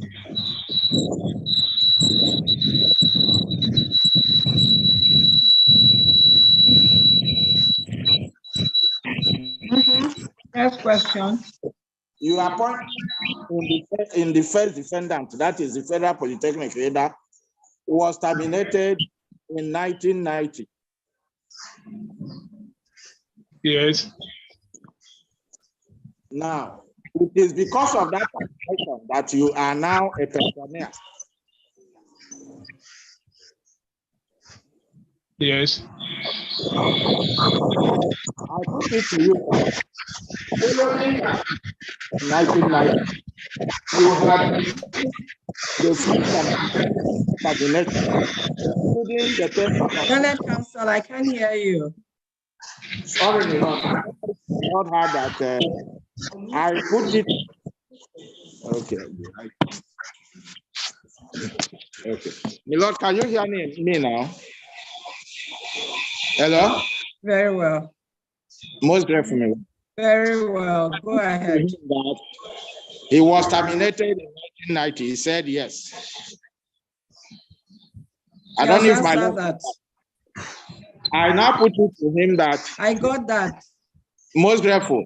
Speaker 1: Next question.
Speaker 4: You appointed in the first defendant, that is the Federal Polytechnic leader, was terminated in 1990.
Speaker 6: Yes.
Speaker 4: Now, it is because of that termination that you are now a pensioner.
Speaker 6: Yes.
Speaker 4: I put it to you. Following 1990, you had the full termination, including the person.
Speaker 1: Learned Counsel, I can't hear you.
Speaker 4: Sorry, not heard that. I put it. Okay. Okay. My Lord, can you hear me now? Hello?
Speaker 1: Very well.
Speaker 4: Most grateful.
Speaker 1: Very well. Go ahead.
Speaker 4: He was terminated in 1990. He said yes. I don't know if my Lord.
Speaker 1: That.
Speaker 4: I now put it to him that.
Speaker 1: I got that.
Speaker 4: Most grateful.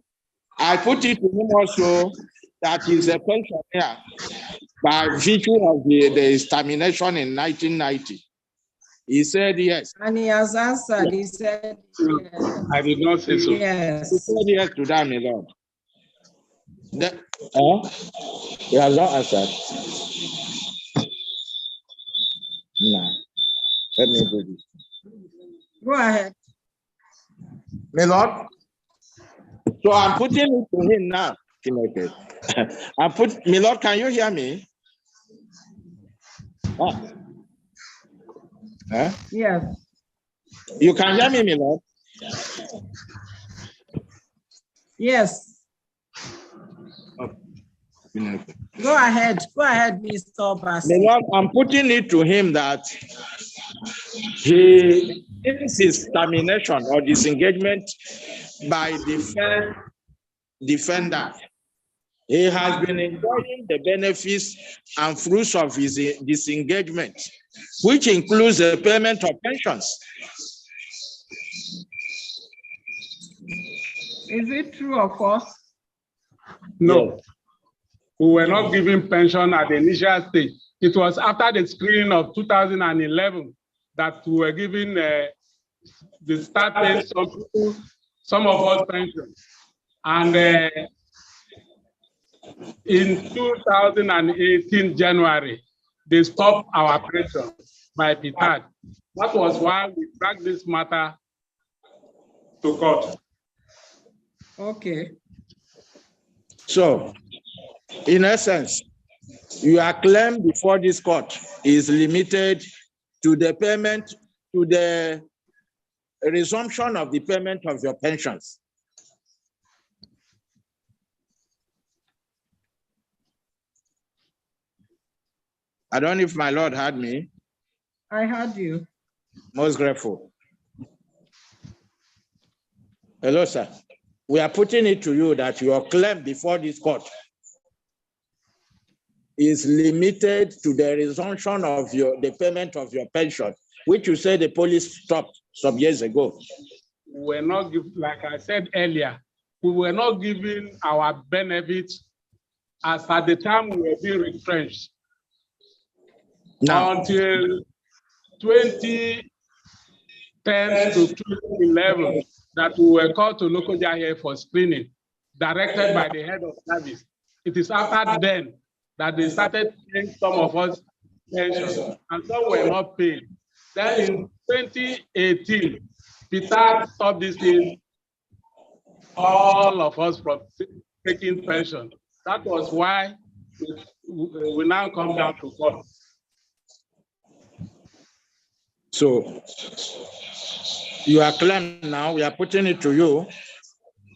Speaker 4: I put it to him also that he's a pensioner by virtue of the termination in 1990. He said yes.
Speaker 1: And he has answered. He said yes.
Speaker 6: I did not say so.
Speaker 1: Yes.
Speaker 4: He said yes to that, my Lord. He has not answered. No. Let me do this.
Speaker 1: Go ahead.
Speaker 4: My Lord. So I'm putting it to him now. My Lord, can you hear me? Oh. Huh?
Speaker 1: Yes.
Speaker 4: You can hear me, my Lord?
Speaker 1: Yes. Go ahead, Mr. Bassi.
Speaker 4: My Lord, I'm putting it to him that he, since his termination or disengagement by the first defendant, he has been enjoying the benefits and fruits of his disengagement, which includes the payment of pensions.
Speaker 1: Is it true or false?
Speaker 6: No. We were not given pension at the initial stage. It was after the screening of 2011 that we were given the start paying some of us pension. And in 2018 January, they stopped our pension by Petard. That was why we dragged this matter to court.
Speaker 1: Okay.
Speaker 4: So, in essence, your claim before this court is limited to the payment, to the resumption of the payment of your pensions. I don't know if my Lord heard me.
Speaker 1: I heard you.
Speaker 4: Most grateful. Hello, sir. We are putting it to you that your claim before this court is limited to the resumption of the payment of your pension, which you said the police stopped some years ago.
Speaker 6: We're not given, like I said earlier, we were not given our benefits as at the time we were being retrenched.
Speaker 4: Now,
Speaker 6: Until 2010 to 2011, that we were called to Lokoja here for screening, directed by the head of service. It is after then that they started paying some of us pension, and some were not paid. Then in 2018, Peter stopped this thing, all of us from taking pension. That was why we now come down to court.
Speaker 4: so your claim now, we are putting it to you,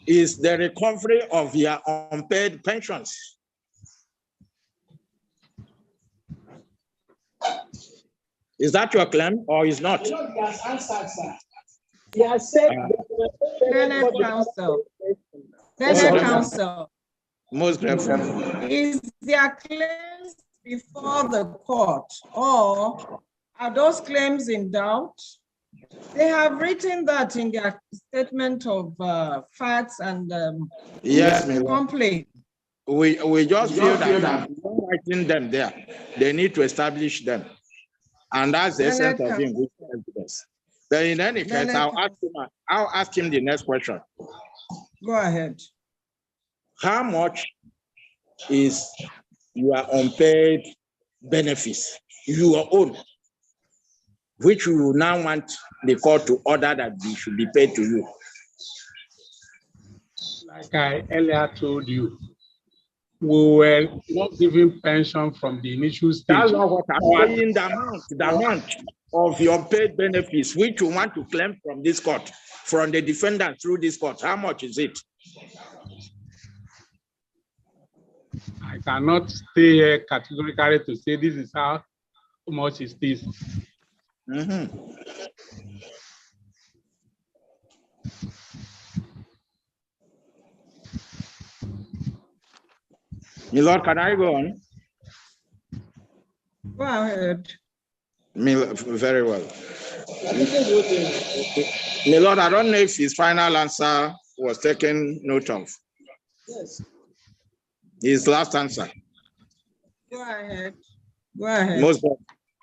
Speaker 4: is the recovery of your unpaid pensions. Is that your claim or is not?
Speaker 5: He has answered, sir. He has said
Speaker 1: Senate Council. Senate Council.
Speaker 4: Most grateful.
Speaker 1: Is their claims before the court, or are those claims in doubt? They have written that in their statement of facts and
Speaker 4: Yes, ma'am.
Speaker 1: complaint.
Speaker 4: We just feel that writing them there, they need to establish them. And that's the essence of him. But in any case, I'll ask him the next question.
Speaker 1: Go ahead.
Speaker 4: How much is your unpaid benefits, your own, which you now want the court to order that they should be paid to you?
Speaker 6: Like I earlier told you, we were not giving pension from the initial stage.
Speaker 4: That's not what I'm saying. The amount of your paid benefits, which you want to claim from this court, from the defendant through this court, how much is it?
Speaker 6: I cannot stay here categorically to say this is how much is this.
Speaker 4: My Lord, can I go on?
Speaker 1: Go ahead.
Speaker 4: Very well. My Lord, I don't know if his final answer was taken note of.
Speaker 5: yes.
Speaker 4: His last answer.
Speaker 1: Go ahead. Go ahead.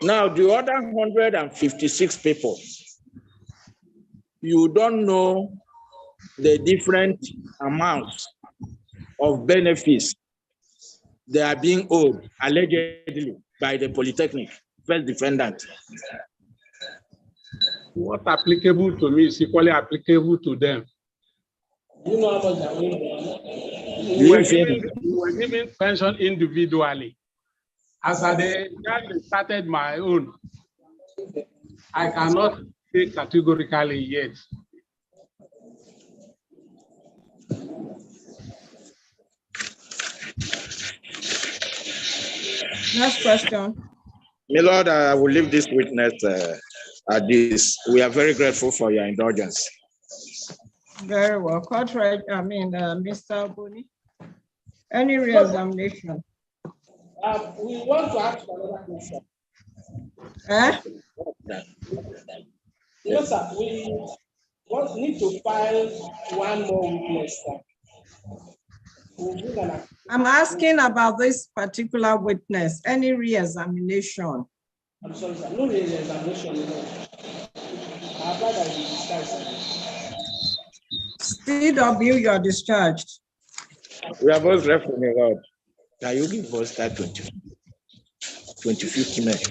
Speaker 4: Now, the other 156 people, you don't know the different amounts of benefits they are being owed, allegedly, by the Polytechnic, first defendant.
Speaker 6: What applicable to me is equally applicable to them.
Speaker 5: You know how much that means?
Speaker 6: We were giving pension individually. As I started my own, I cannot say categorically yet.
Speaker 1: Next question.
Speaker 4: My Lord, I will leave this witness at this. We are very grateful for your indulgence.
Speaker 1: Very well. Mr. Boni, any re-examination?
Speaker 5: We want to ask another question.
Speaker 1: Eh?
Speaker 5: Yes, sir. We want What need to file one more witness, sir.
Speaker 1: I'm asking about this particular witness, any re-examination?
Speaker 5: I'm sorry, sir. No re-examination. No. I applied as a discharge, sir.
Speaker 1: CW, you are discharged.
Speaker 4: We are most grateful, my Lord. Can you give us that 2050 minutes?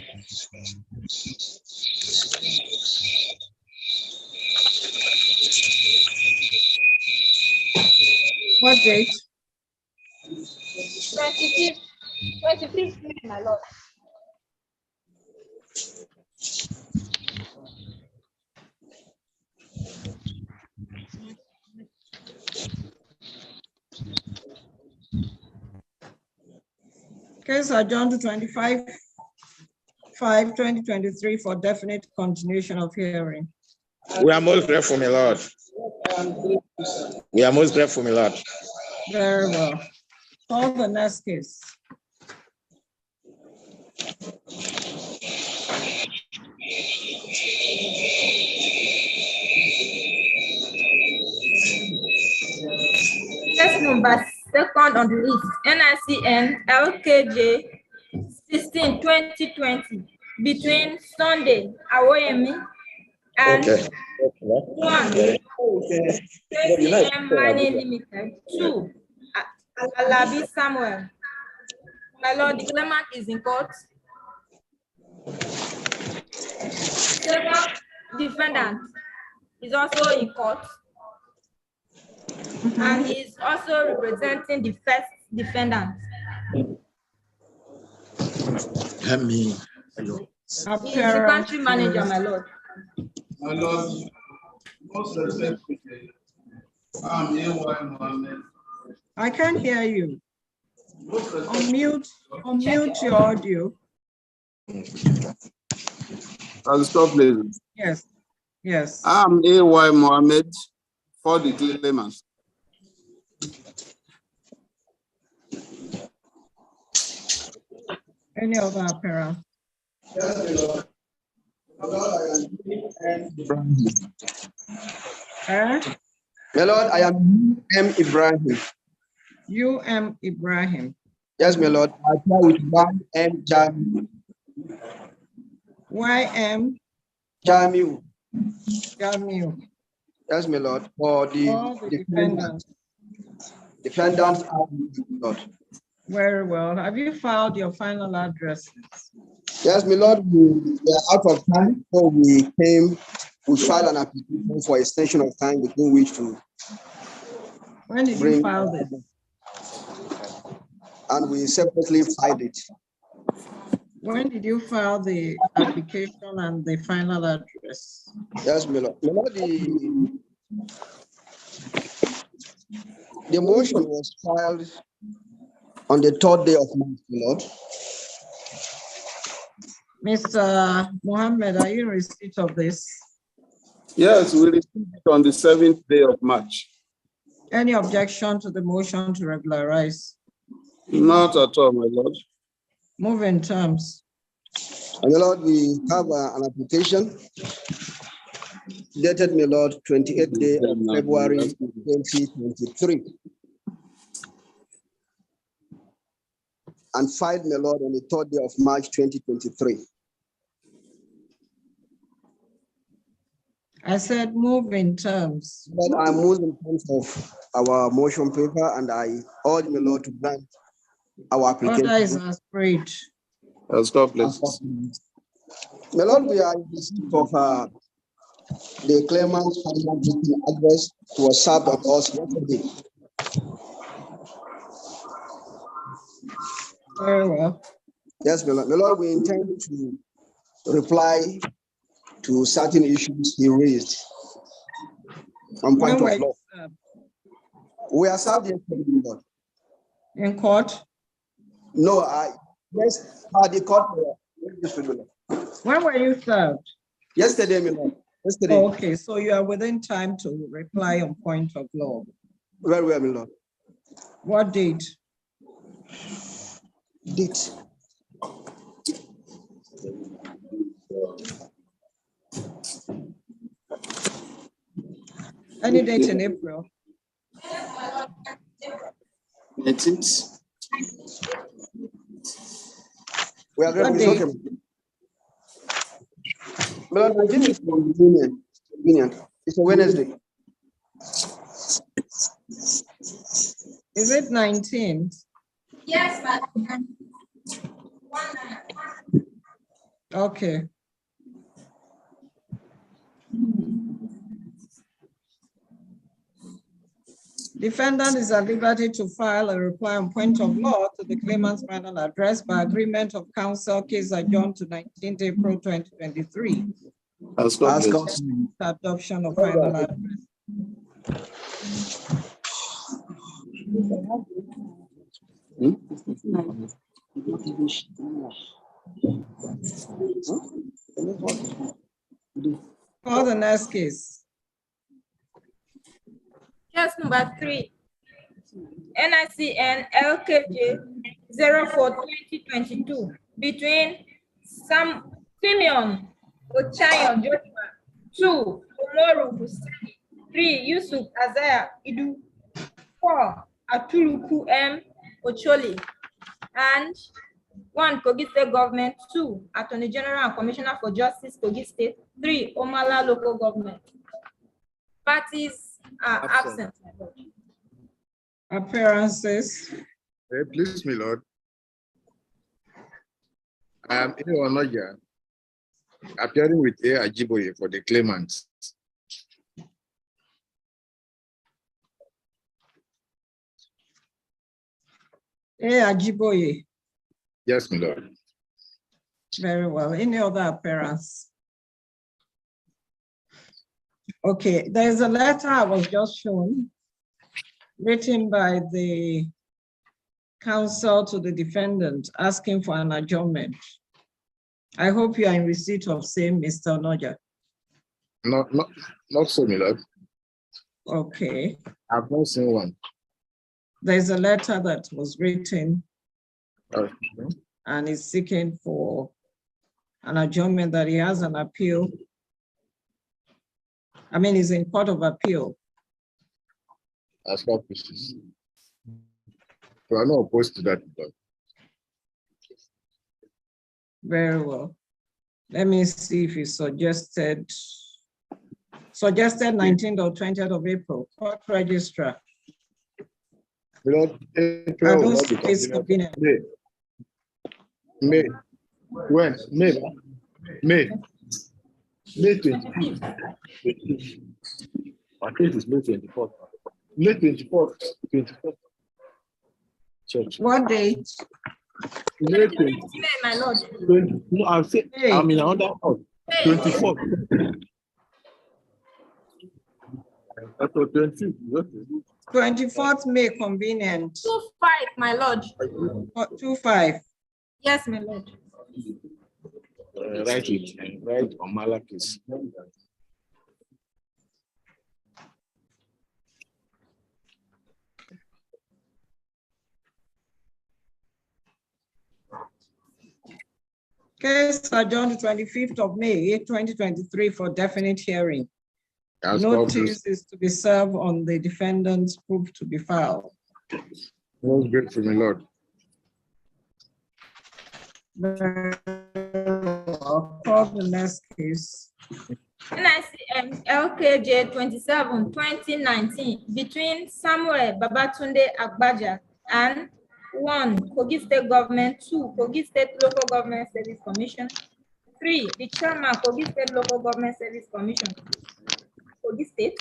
Speaker 1: What date?
Speaker 2: 25th, my lord.
Speaker 1: Case adjourned to 25/5/2023 for definite continuation of hearing.
Speaker 4: We are most grateful, my Lord. We are most grateful, my Lord.
Speaker 1: Very well. Call the next case.
Speaker 2: Case number second on the list, NICN LKJ 16/2020 between Sunday Awoyemi and one KCM Mining Limited, 2 Alabi Samuel. My lord, the claimant is in court. Second defendant is also in court. And he is also representing the first defendant.
Speaker 4: Let me.
Speaker 2: He is the country manager, my lord.
Speaker 7: My Lord, most respectfully, I'm A.Y. Mohammed.
Speaker 1: I can't hear you.
Speaker 7: Most respectfully,
Speaker 1: Unmute your audio.
Speaker 8: I'll stop, please.
Speaker 1: Yes, yes.
Speaker 8: I'm A.Y. Mohammed for the claimant.
Speaker 1: Any other apparel?
Speaker 7: yes, my Lord. My Lord, I am
Speaker 8: Ibrahim. My Lord, I am M. Ibrahim.
Speaker 1: UM Ibrahim.
Speaker 8: Yes, my Lord. I apply with one M. Jamiu.
Speaker 1: YM
Speaker 8: Jamiu.
Speaker 1: Jamiu.
Speaker 8: Yes, my Lord. For
Speaker 1: All
Speaker 8: the
Speaker 1: the defendants.
Speaker 8: defendants are Lord.
Speaker 1: Very well. Have you filed your final addresses?
Speaker 8: Yes, my Lord, we are out of time, so we filed an application for extension of time within which to
Speaker 1: When did you file this?
Speaker 8: And we separately filed it.
Speaker 1: When did you file the application and the final address?
Speaker 8: Yes, my Lord. My Lord, the motion was filed on the 3rd day of March, my Lord.
Speaker 1: Mr. Mohammed, are you in receipt of this?
Speaker 8: Yes, we received it on the 7th day of March.
Speaker 1: Any objection to the motion to regularize?
Speaker 8: Not at all, my Lord.
Speaker 1: Move in terms.
Speaker 8: And my Lord, we have an application dated, my Lord, 28th day of February 2023. And filed, my Lord, on the 3rd day of March 2023.
Speaker 1: I said move in terms.
Speaker 8: But I moved in terms of our motion paper, and I urge my Lord to grant our application.
Speaker 1: Order is as prayed.
Speaker 8: Stop, please. My Lord, we are in receipt of the claimant's final written address was served on us yesterday.
Speaker 1: Very well.
Speaker 8: Yes, my Lord. My Lord, we intend to reply to certain issues he raised on point of law. We are served yesterday, my Lord.
Speaker 1: In court?
Speaker 8: No, yes, the court.
Speaker 1: When were you served?
Speaker 8: Yesterday, my Lord. Yesterday.
Speaker 1: Oh, okay, so you are within time to reply on point of law.
Speaker 8: Very well, my Lord.
Speaker 1: What date?
Speaker 8: Date.
Speaker 1: Any date in April?
Speaker 8: 19th. We are
Speaker 1: What
Speaker 8: going
Speaker 1: day?
Speaker 8: to But 19th is convenient. It's a Wednesday.
Speaker 1: Is it 19th?
Speaker 2: Yes, madam.
Speaker 1: Okay. Defendant is at liberty to file a reply on point of law to the claimant's final address by agreement of counsel, case adjourned to 19th April 2023.
Speaker 8: As
Speaker 1: Adoption of final address. Call the next case.
Speaker 2: Case number 3. NICN LKJ 04-2022 between Simeon Ochayo Joshua, 2 Umoru Hussein, 3 Yusuf Azaya Idu, 4 Atuluku M Ocholi, and 1 Kogi State Government, 2 Attorney General and Commissioner for Justice Kogi State, 3 Omala Local Government. Parties are absent.
Speaker 1: Appearances.
Speaker 3: Please, my lord. I am Lokoja, appearing with A. Ajiboye for the claimants.
Speaker 1: A. Ajiboye.
Speaker 3: Yes, my lord.
Speaker 1: Very well. Any other appearance? Okay, there is a letter I was just shown, written by the counsel to the defendant asking for an adjournment. I hope you are in receipt of same, Mr. Onoja.
Speaker 3: Not so, my lord.
Speaker 1: Okay.
Speaker 3: I've not seen one.
Speaker 1: There's a letter that was written
Speaker 3: Okay.
Speaker 1: and is seeking for an adjournment that he has an appeal. I mean, he's in court of appeal.
Speaker 3: As for pieces. So I'm not opposed to that. But
Speaker 1: Very well. Let me see if he suggested 19th or 20th of April, court registrar.
Speaker 3: my lord, April
Speaker 1: Are
Speaker 3: will
Speaker 1: those
Speaker 3: not be
Speaker 1: days
Speaker 3: convenient.
Speaker 1: convenient?
Speaker 3: May. When? May 25th. I think it's May 24th. May 24th. 24th. Church.
Speaker 1: What date?
Speaker 3: May 20.
Speaker 2: My lord.
Speaker 3: 20. No, I'll say,
Speaker 1: Hey.
Speaker 3: I'm in another house. 24th. That's 20.
Speaker 1: 24th May convenient.
Speaker 2: 2-5, my lord.
Speaker 1: 2-5.
Speaker 2: Yes, my lord.
Speaker 3: Write it. Write on Malakis.
Speaker 1: Case adjourned 25th of May, 2023 for definite hearing.
Speaker 3: As
Speaker 1: Notice is to be served on the defendant's proof to be filed.
Speaker 3: Most grateful, my lord.
Speaker 1: I'll call the next case.
Speaker 2: NICM LKJ 27-2019 between Samuel Babatunde Agbaja and 1 Kogi State Government, 2 Kogi State Local Government Service Commission, 3 the Chairman Kogi State Local Government Service Commission, Kogi State.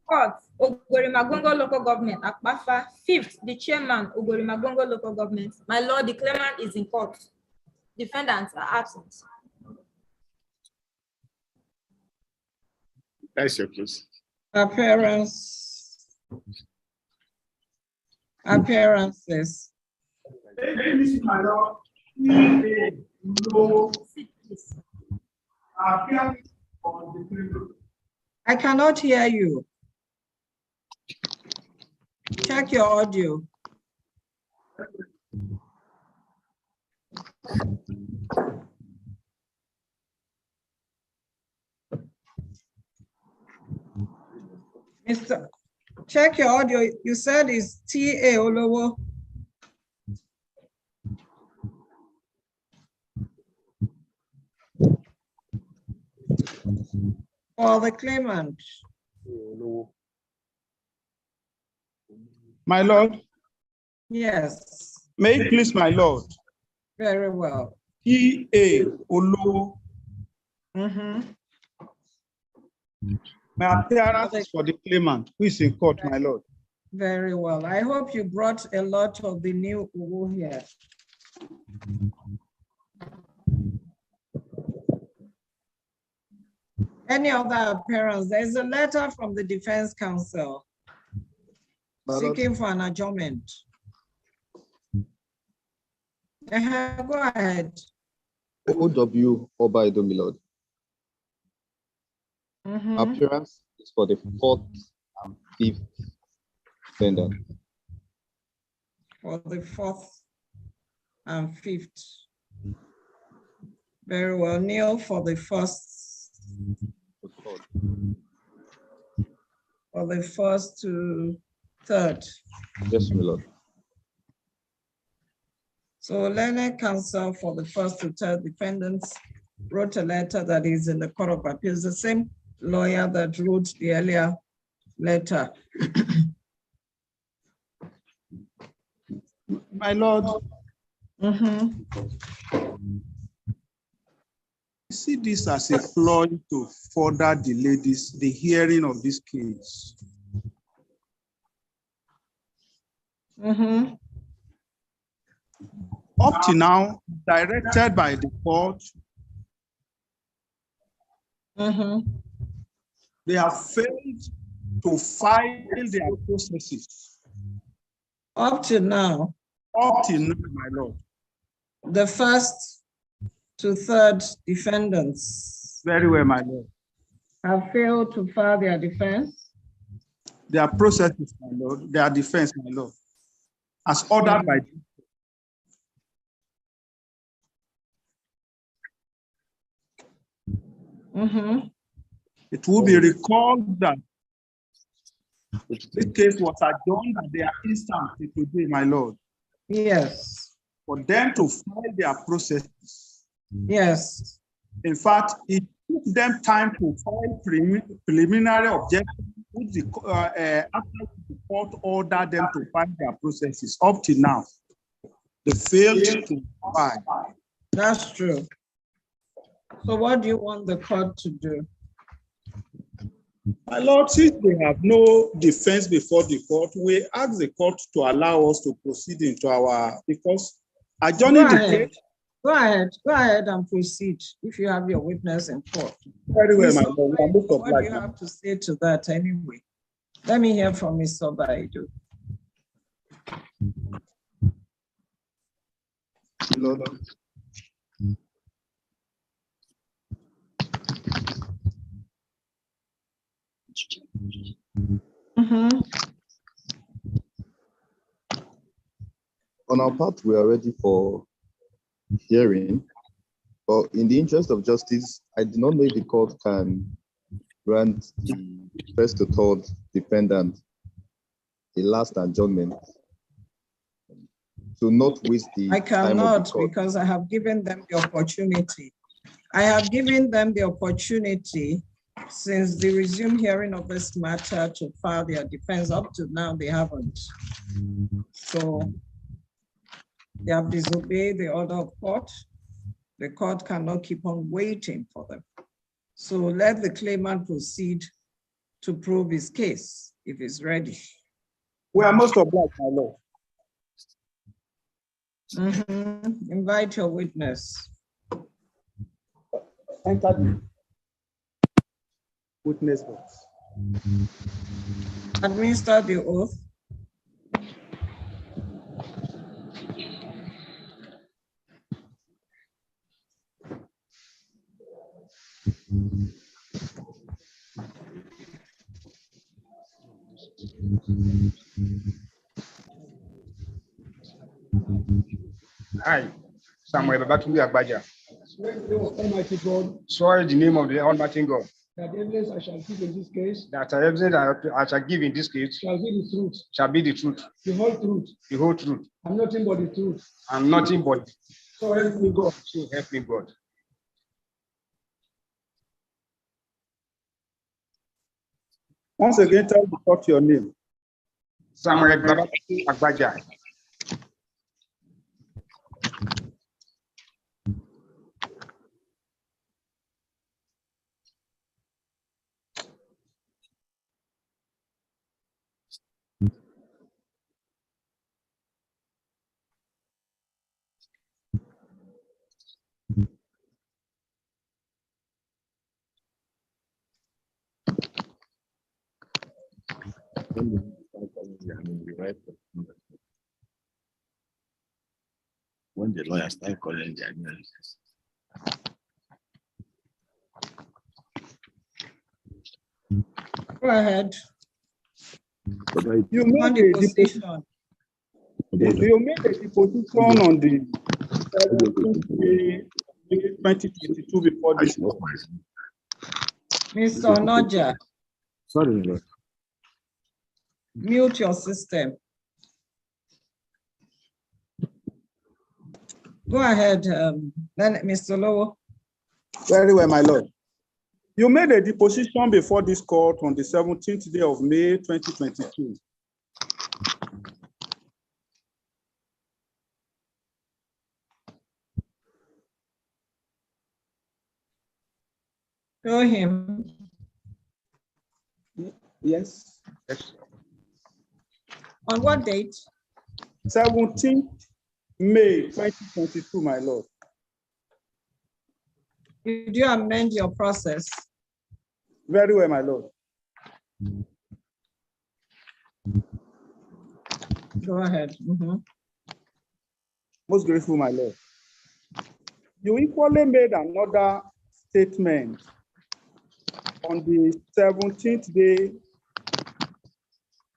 Speaker 2: 4th Ogorimagongo Local Government, Akpafa. 5th the Chairman Ogorimagongo Local Government. My lord, the claimant is in court. Defendants are absent.
Speaker 3: That's your case.
Speaker 1: Appearances. I cannot hear you. Check your audio. Mr. Check your audio. You said it's T.A. Olowo. For the claimant.
Speaker 9: My lord.
Speaker 1: Yes.
Speaker 9: May it please my lord.
Speaker 1: Very well.
Speaker 9: T.A. Olowo. My appearance is for the claimant who is in court, my lord.
Speaker 1: Very well. I hope you brought a lot of the new Uwu here. Any other appearance? There's a letter from the defense counsel seeking for an adjournment. Go ahead.
Speaker 10: OW Obaido, my lord. Appearance is for the 4th and 5th defendant.
Speaker 1: For the 4th and 5th. Very well. Kneel for the 1st. For the 1st to 3rd.
Speaker 10: Yes, my lord.
Speaker 1: So learned counsel for the 1st to 3rd defendants wrote a letter that is in the Court of Appeals, the same lawyer that wrote the earlier letter.
Speaker 9: My lord, see this as a ploy to further delay the hearing of this case. Up to now, directed by the court, they have failed to file their processes.
Speaker 1: Up to now.
Speaker 9: Up to now, my lord.
Speaker 1: The 1st to 3rd defendants.
Speaker 9: Very well, my lord.
Speaker 1: Have failed to file their defense.
Speaker 9: Their processes, my lord. Their defense, my lord. As ordered by the It will be recalled that this case was adjourned at their instance today, my lord.
Speaker 1: Yes.
Speaker 9: For them to file their processes.
Speaker 1: Yes.
Speaker 9: In fact, it took them time to file preliminary objections which after the court ordered them to file their processes. Up to now, they failed to file.
Speaker 1: That's true. So what do you want the court to do?
Speaker 9: My lord, since they have no defense before the court, we ask the court to allow us to proceed into our, because adjourning the case.
Speaker 1: Go ahead and proceed if you have your witness in court.
Speaker 9: Very well, my lord.
Speaker 1: What do you have to say to that anyway? Let me hear from Mr. Baidu.
Speaker 10: Lord. On our part, we are ready for hearing, but in the interest of justice, I do not know if the court can grant the 1st to 3rd defendant a last adjournment to not waste the
Speaker 1: I
Speaker 10: time of the
Speaker 1: cannot,
Speaker 10: court.
Speaker 1: because I have given them the opportunity. I have given them the opportunity since the resumed hearing of this matter to file their defense. Up to now, they haven't. So they have disobeyed the order of court. The court cannot keep on waiting for them. So let the claimant proceed to prove his case if he's ready.
Speaker 9: We are most obliged, my lord.
Speaker 1: Invite your witness.
Speaker 9: Enter the witness box.
Speaker 1: Administer the oath.
Speaker 11: I, Samuel Babatunde Agbaja, swear in the name of the Almighty God
Speaker 7: That the evidence I shall give in this case
Speaker 11: that the evidence I shall give in this case
Speaker 7: shall be the truth,
Speaker 11: shall be the truth,
Speaker 7: the whole truth,
Speaker 11: the whole truth,
Speaker 7: and nothing but the truth.
Speaker 11: and nothing but.
Speaker 7: So help me God.
Speaker 11: So help me God.
Speaker 9: Once again, tell the court your name.
Speaker 11: Samuel Agbaja.
Speaker 12: When the lawyer start calling the analysis.
Speaker 1: Go ahead.
Speaker 9: You made a deposition. You made a deposition on the 17th May 2022 before this.
Speaker 1: Mr. Onoja,
Speaker 12: Sorry, Lord.
Speaker 1: mute your system. Go ahead, then Mr. Lowo.
Speaker 9: Very well, my lord. You made a deposition before this court on the 17th day of May 2022.
Speaker 1: Show him.
Speaker 9: Yes.
Speaker 1: On what date?
Speaker 9: 17th May 2022, my lord.
Speaker 1: Did you amend your process?
Speaker 9: Very well, my lord.
Speaker 1: Go ahead.
Speaker 9: Most grateful, my lord. You equally made another statement on the 17th day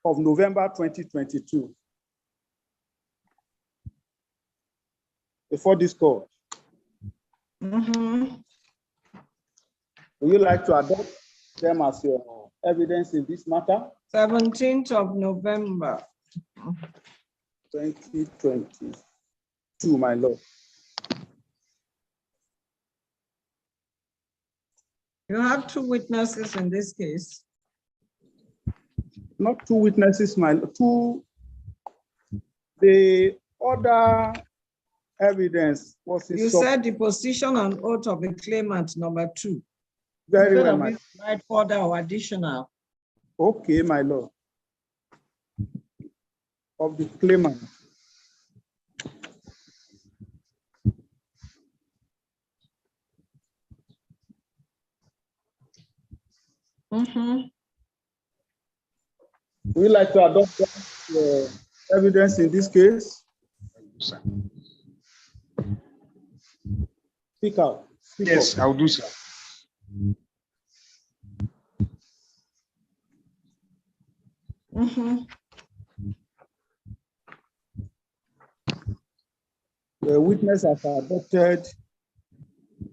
Speaker 9: of November 2022 before this court. Would you like to adopt them as your evidence in this matter?
Speaker 1: 17th of November.
Speaker 9: 2022, my lord.
Speaker 1: You have two witnesses in this case.
Speaker 9: Not two witnesses, my lord. The other evidence was.
Speaker 1: You said the position and oath of the claimant number 2.
Speaker 9: Very well, my
Speaker 1: lord. Right, further or additional.
Speaker 9: Okay, my lord. Of the claimant. Would you like to adopt the evidence in this case? Speak out. Speak
Speaker 11: yes,
Speaker 9: up.
Speaker 11: I'll do so.
Speaker 9: The witness has adopted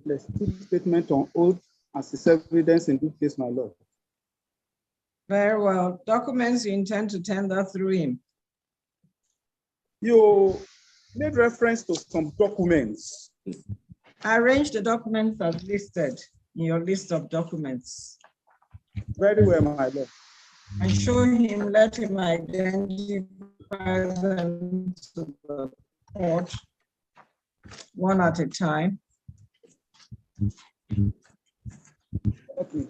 Speaker 9: the statement on oath as his evidence in this case, my lord.
Speaker 1: Very well. Documents you intend to tender through him.
Speaker 9: You made reference to some documents.
Speaker 1: Arrange the documents as listed in your list of documents.
Speaker 9: Very well, my lord.
Speaker 1: And show him, let him identify them to the court one at a time.
Speaker 9: Okay.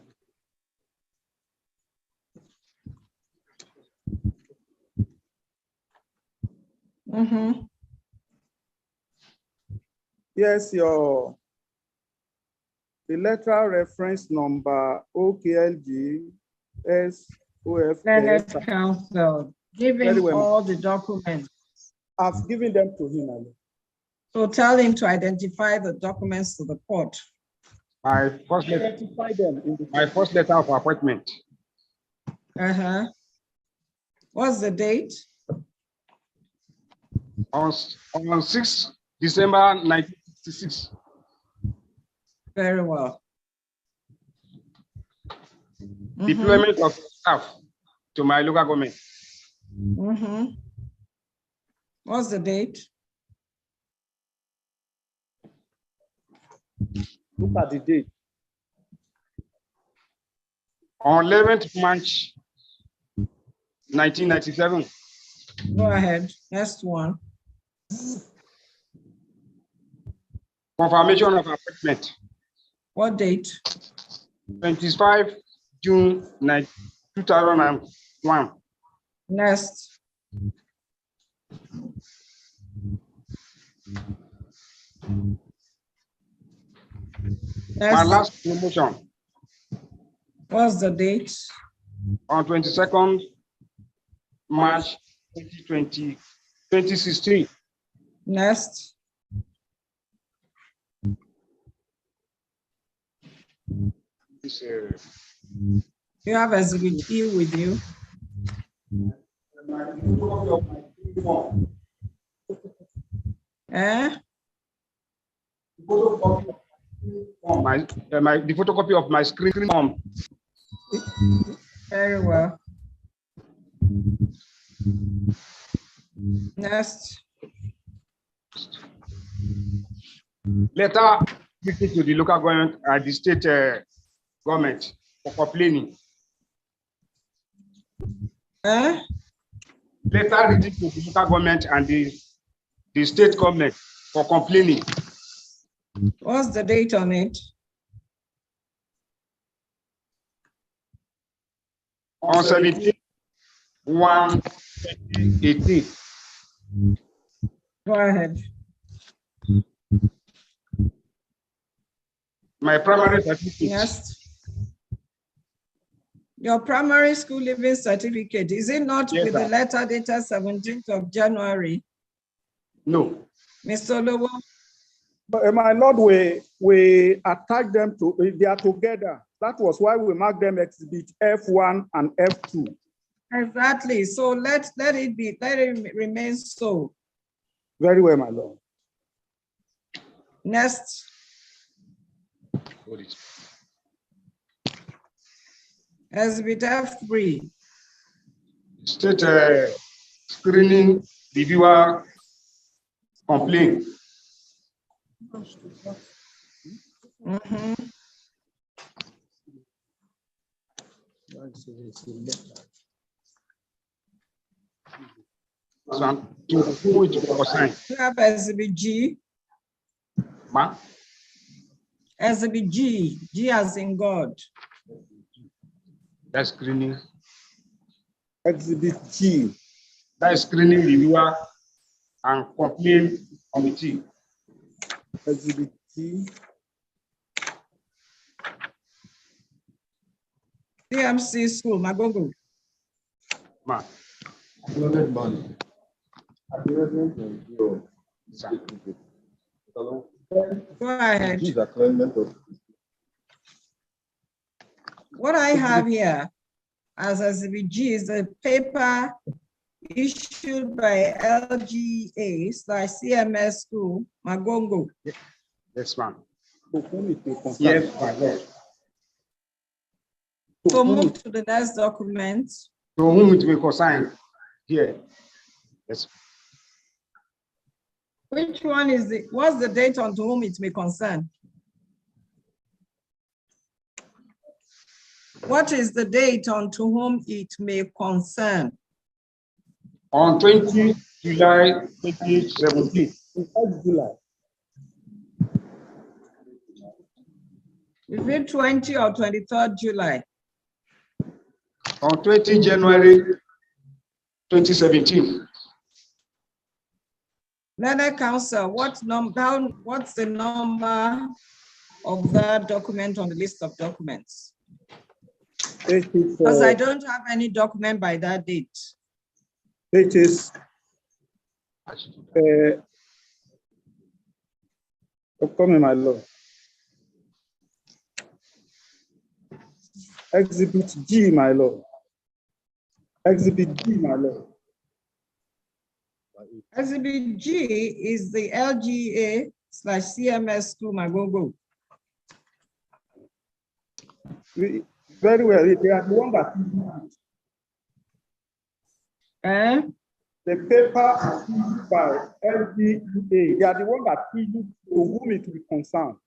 Speaker 9: Yes, the letter reference number OKLG SOF.
Speaker 1: Senate Counsel, give him all the documents.
Speaker 9: I've given them to him. Ali.
Speaker 1: So tell him to identify the documents to the court.
Speaker 11: My first letter of appointment.
Speaker 1: What's the date?
Speaker 11: On 6 December 1966.
Speaker 1: Very well.
Speaker 11: deployment of staff to my local government.
Speaker 1: What's the date?
Speaker 9: Look at the date.
Speaker 11: On 11th March 1997.
Speaker 1: Go ahead. Next one.
Speaker 11: Confirmation of appointment.
Speaker 1: What date?
Speaker 11: 25 June 2001.
Speaker 1: Next.
Speaker 11: My last promotion.
Speaker 1: What's the date?
Speaker 11: On 22nd March 2016.
Speaker 1: Next. You have Exhibit E with you. Eh?
Speaker 11: The photocopy of my screen form.
Speaker 1: Very well. Next.
Speaker 11: Letter written to the local government and the state government for complaining.
Speaker 1: Eh?
Speaker 11: Letter written to the local government and the state government for complaining.
Speaker 1: What's the date on it?
Speaker 11: On 17/1/2018.
Speaker 1: Go ahead.
Speaker 11: My primary certificate.
Speaker 1: Next. Your primary school living certificate, is it not
Speaker 11: Yes,
Speaker 1: with
Speaker 11: sir.
Speaker 1: the letter dated 17th of January?
Speaker 11: No.
Speaker 1: Mr. Lobo?
Speaker 9: But my Lord, we attach them to, they are together. That was why we marked them exhibit F1 and F2.
Speaker 1: Exactly. So let it remain so.
Speaker 9: Very well, my Lord.
Speaker 1: Next. Exhibit F3.
Speaker 11: State screening reviewer complaint. So to who it was signed.
Speaker 1: You have Exhibit G.
Speaker 11: Ma?
Speaker 1: Exhibit G. G as in God.
Speaker 11: That's screening.
Speaker 9: Exhibit G.
Speaker 11: That is screening reviewer and complaint committee.
Speaker 9: Exhibit G.
Speaker 1: CMC School, Magogo.
Speaker 11: Ma.
Speaker 1: Go ahead. What I have here as Exhibit G is a paper issued by LGA/CMS School, Magongo.
Speaker 11: Yes, ma'am. Yes, my Lord.
Speaker 1: So move to the next document.
Speaker 11: To whom it will concern here. Yes.
Speaker 1: Which one is what's the date on to whom it may concern? What is the date on to whom it may concern?
Speaker 11: On 20 July 2017.
Speaker 9: July.
Speaker 1: Is it 20 or 23rd July?
Speaker 11: On 20 January 2017.
Speaker 1: Learner Council, what's the number of that document on the list of documents? Because I don't have any document by that date.
Speaker 9: It is come in, my Lord. Exhibit G, my Lord. Exhibit G, my Lord.
Speaker 1: Exhibit G is the LGA/CMS School Magogo.
Speaker 9: Very well. They are the one that the paper issued by LDEA. They are the one that issued to whom it will concern.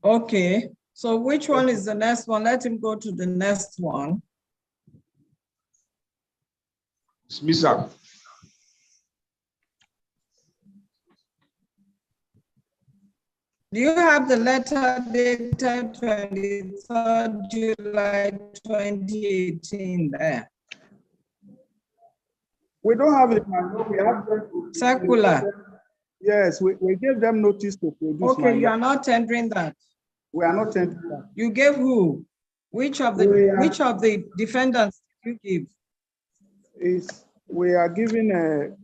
Speaker 1: Okay. So which one is the next one? Let him go to the next one.
Speaker 11: Dismissal.
Speaker 1: Do you have the letter dated 23rd July 2018 there?
Speaker 9: We don't have it, man. No, we have
Speaker 1: circular.
Speaker 9: Yes, we gave them notice to produce.
Speaker 1: Okay, you are not tendering that.
Speaker 9: We are not tendering that.
Speaker 1: You gave who? Which of the defendants did you give?
Speaker 9: We are giving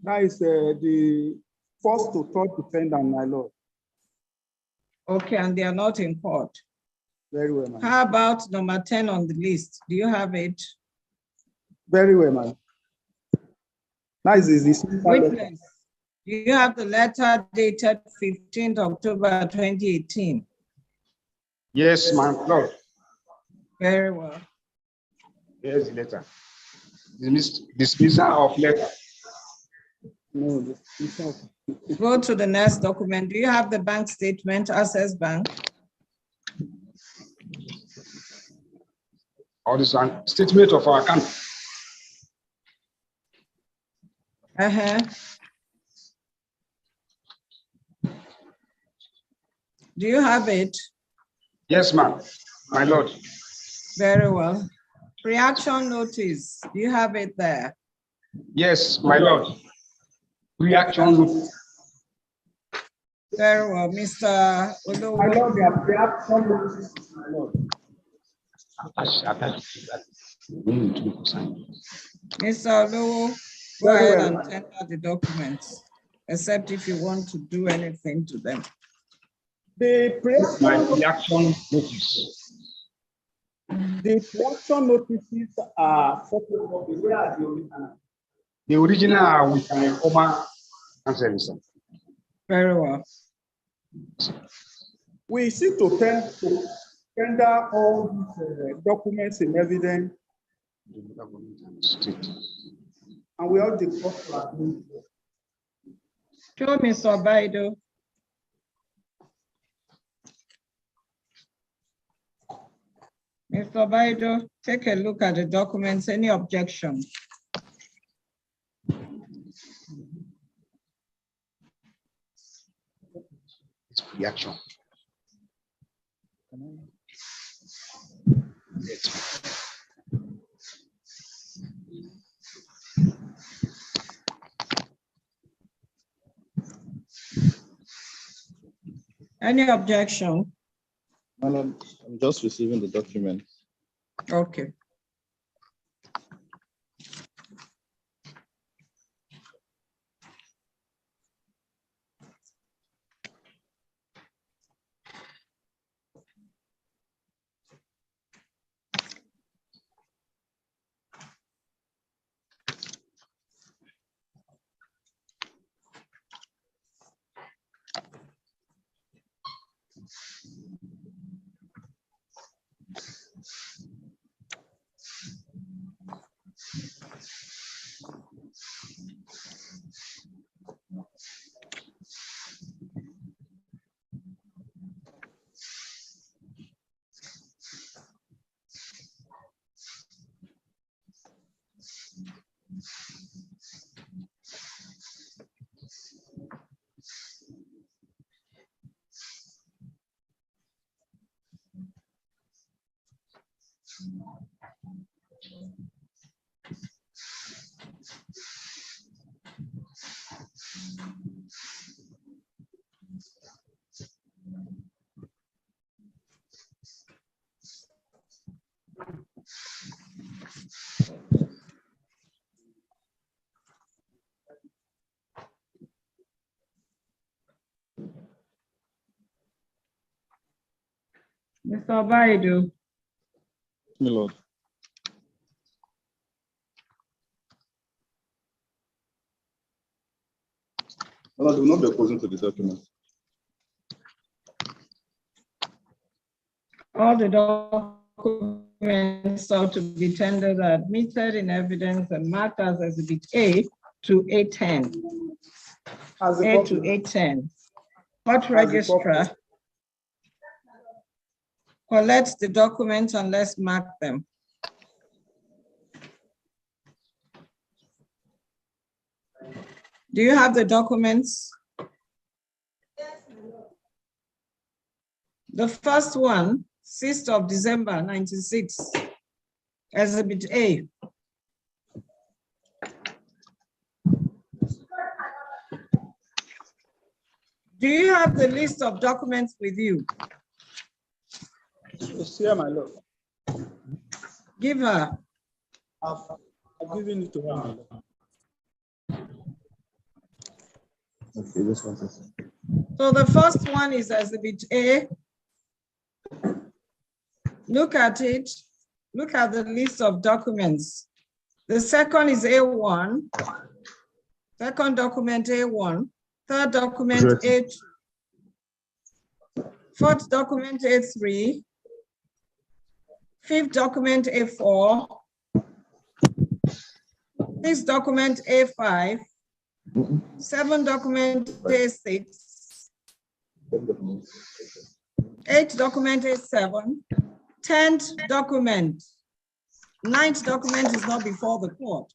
Speaker 9: that is the first to third defendant, my lord.
Speaker 1: Okay, and they are not in court.
Speaker 9: Very well, ma'am.
Speaker 1: How about number 10 on the list? Do you have it?
Speaker 9: Very well, ma'am. Nice is this.
Speaker 1: Witness, do you have the letter dated 15th October 2018?
Speaker 11: Yes, my lord.
Speaker 1: Very well.
Speaker 11: Here's the letter. Dismissal of letter.
Speaker 9: No, dismissal.
Speaker 1: Go to the next document. Do you have the bank statement, Access Bank?
Speaker 11: Or this one, statement of our account.
Speaker 1: Do you have it?
Speaker 11: Yes, ma'am, my lord.
Speaker 1: Very well. Reaction notice, do you have it there?
Speaker 11: Yes, my lord. Reaction notice.
Speaker 1: Very well, Mr. Olowo.
Speaker 9: My lord, we have reaction notice, my lord.
Speaker 1: Mr. Olowo, go ahead and tender the documents, except if you want to do anything to them.
Speaker 9: The
Speaker 11: reaction notice.
Speaker 9: The reaction notices are photocopies. Where are the original?
Speaker 11: The original are with an former answer.
Speaker 1: Very well.
Speaker 9: We seek to tender all these documents in evidence, and we have the cost to admit.
Speaker 1: Show Mr. Baido. Mr. Baido, take a look at the documents. Any objection?
Speaker 11: It's reaction.
Speaker 1: Any objection?
Speaker 10: I'm just receiving the document.
Speaker 1: Okay. Mr. Baidu.
Speaker 10: My lord. My lord, do not be opposing to the document.
Speaker 1: All the documents documents are to be tendered are admitted in evidence and marked as Exhibit A to A10.
Speaker 5: As a
Speaker 1: A to
Speaker 5: copy.
Speaker 1: A10. Court
Speaker 5: As a
Speaker 1: registrar
Speaker 5: copy.
Speaker 1: collects the documents and let's mark them. Do you have the documents? The first one, 6th of December, 96, Exhibit A. Do you have the list of documents with you?
Speaker 5: It's here, my lord.
Speaker 1: Give her.
Speaker 5: I've given it to her, my lord.
Speaker 10: Okay, this one.
Speaker 1: So the first one is Exhibit A. Look at it. Look at the list of documents. The second is A1. Second document A1. Third document A2. Fourth document A3. Fifth document A4. Sixth document A5. Seventh document A6. Eighth document A7. 10th document. 9th document is not before the court.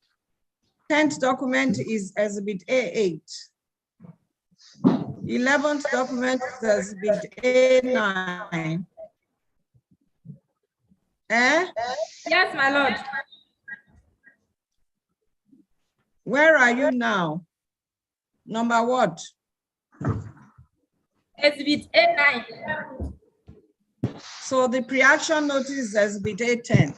Speaker 1: 10th document is Exhibit A8. 11th document is Exhibit A9. Eh?
Speaker 2: Yes, my lord.
Speaker 1: Where are you now? Number what?
Speaker 2: Exhibit A9.
Speaker 1: So the pre-action notice is Exhibit A10.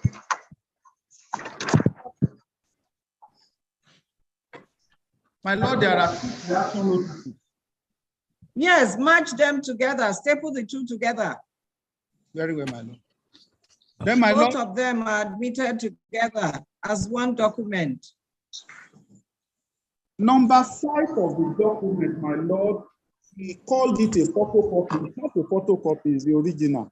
Speaker 9: My lord, there are two pre-action notices.
Speaker 1: Yes, match them together, staple the two together.
Speaker 9: Very well, my lord. Then, my
Speaker 1: Both
Speaker 9: lord,
Speaker 1: of them are admitted together as one document.
Speaker 9: number 5 of the document, my lord, he called it a photocopy. It's not a photocopy, it's the original.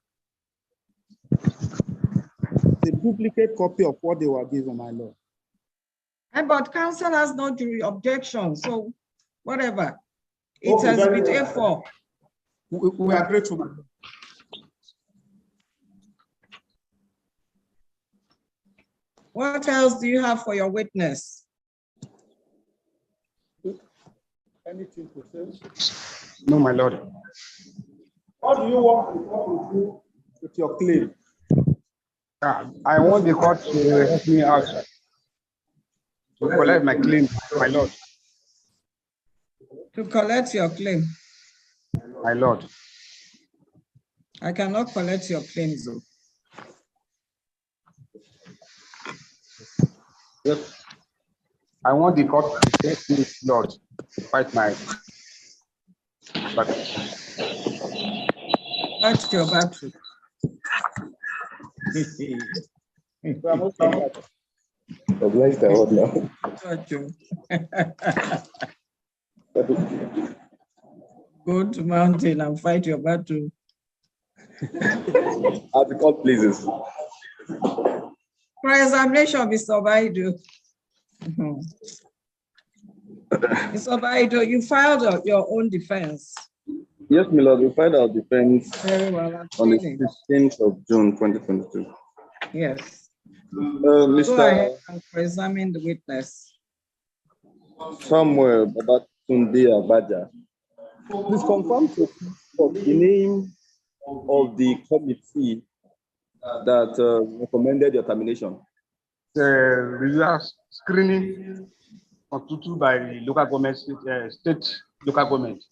Speaker 9: The duplicate copy of what they were given, my lord.
Speaker 1: But counsel has no jury objection, so whatever. It's
Speaker 9: Okay, very
Speaker 1: Exhibit
Speaker 9: well.
Speaker 1: A4.
Speaker 9: We are grateful, my lord.
Speaker 1: What else do you have for your witness?
Speaker 9: Anything to say?
Speaker 11: No, my lord.
Speaker 9: What do you want the court to do with your claim?
Speaker 11: I want the court to help me out to collect my claim, my lord.
Speaker 1: To collect your claim.
Speaker 11: My lord.
Speaker 1: I cannot collect your claims, though.
Speaker 11: Yes. I want the court to help me, Lord, to fight my battle.
Speaker 1: Fight your battle.
Speaker 10: Bless the Lord now.
Speaker 1: Fight you. Go to mountain and fight your battle.
Speaker 10: As the court pleases.
Speaker 1: For examination, Mr. Baidu. Mr. Baidu, you filed your own defense.
Speaker 10: Yes, my lord, we filed our defense
Speaker 1: Very well.
Speaker 10: on the 16th of June, 2022.
Speaker 1: Yes.
Speaker 10: Mr.
Speaker 1: Go ahead and examine the witness.
Speaker 10: Samuel Babatunde Abaja, please confirm to the name of the committee that recommended your termination.
Speaker 11: Results screening constituted by the local government, state local government.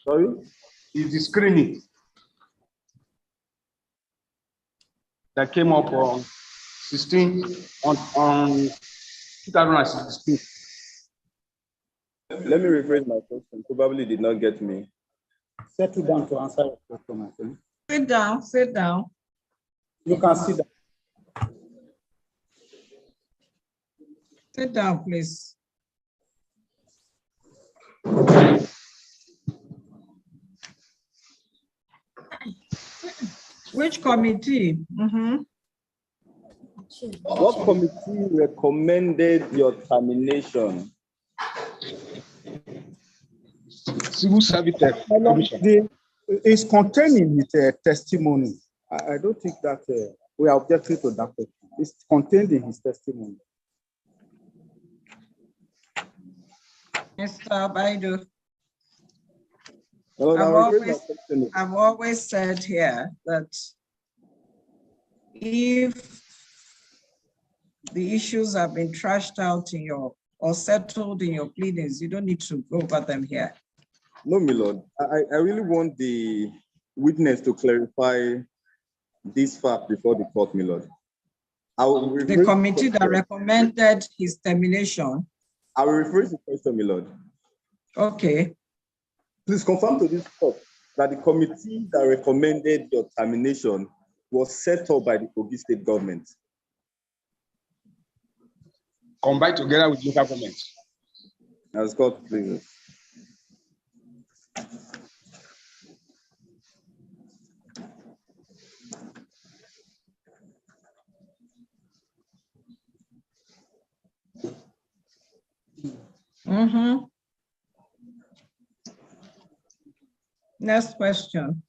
Speaker 10: Sorry?
Speaker 11: Is the screening that came up on 2016.
Speaker 10: Let me rephrase my question. Probably did not get me.
Speaker 9: Settle down to answer your question, my friend.
Speaker 1: Sit down, sit down.
Speaker 9: You can sit down.
Speaker 1: Sit down, please. Which committee?
Speaker 10: What committee recommended your termination?
Speaker 11: Civil Service Commission.
Speaker 9: It's contained in his testimony. I don't think that we are objecting to that question. It's contained in his testimony.
Speaker 1: Mr. Baidu.
Speaker 10: Well,
Speaker 1: I've always said here that if the issues have been trashed out in your or settled in your pleadings, you don't need to go over them here.
Speaker 10: No, my lord. I really want the witness to clarify this fact before the court, my lord.
Speaker 1: The committee that recommended his termination.
Speaker 10: I will rephrase the question, my lord.
Speaker 1: Okay.
Speaker 10: Please confirm to this court that the committee that recommended your termination was set up by the Kogi state government.
Speaker 11: Combined together with local government.
Speaker 10: As court, please.
Speaker 1: Next question.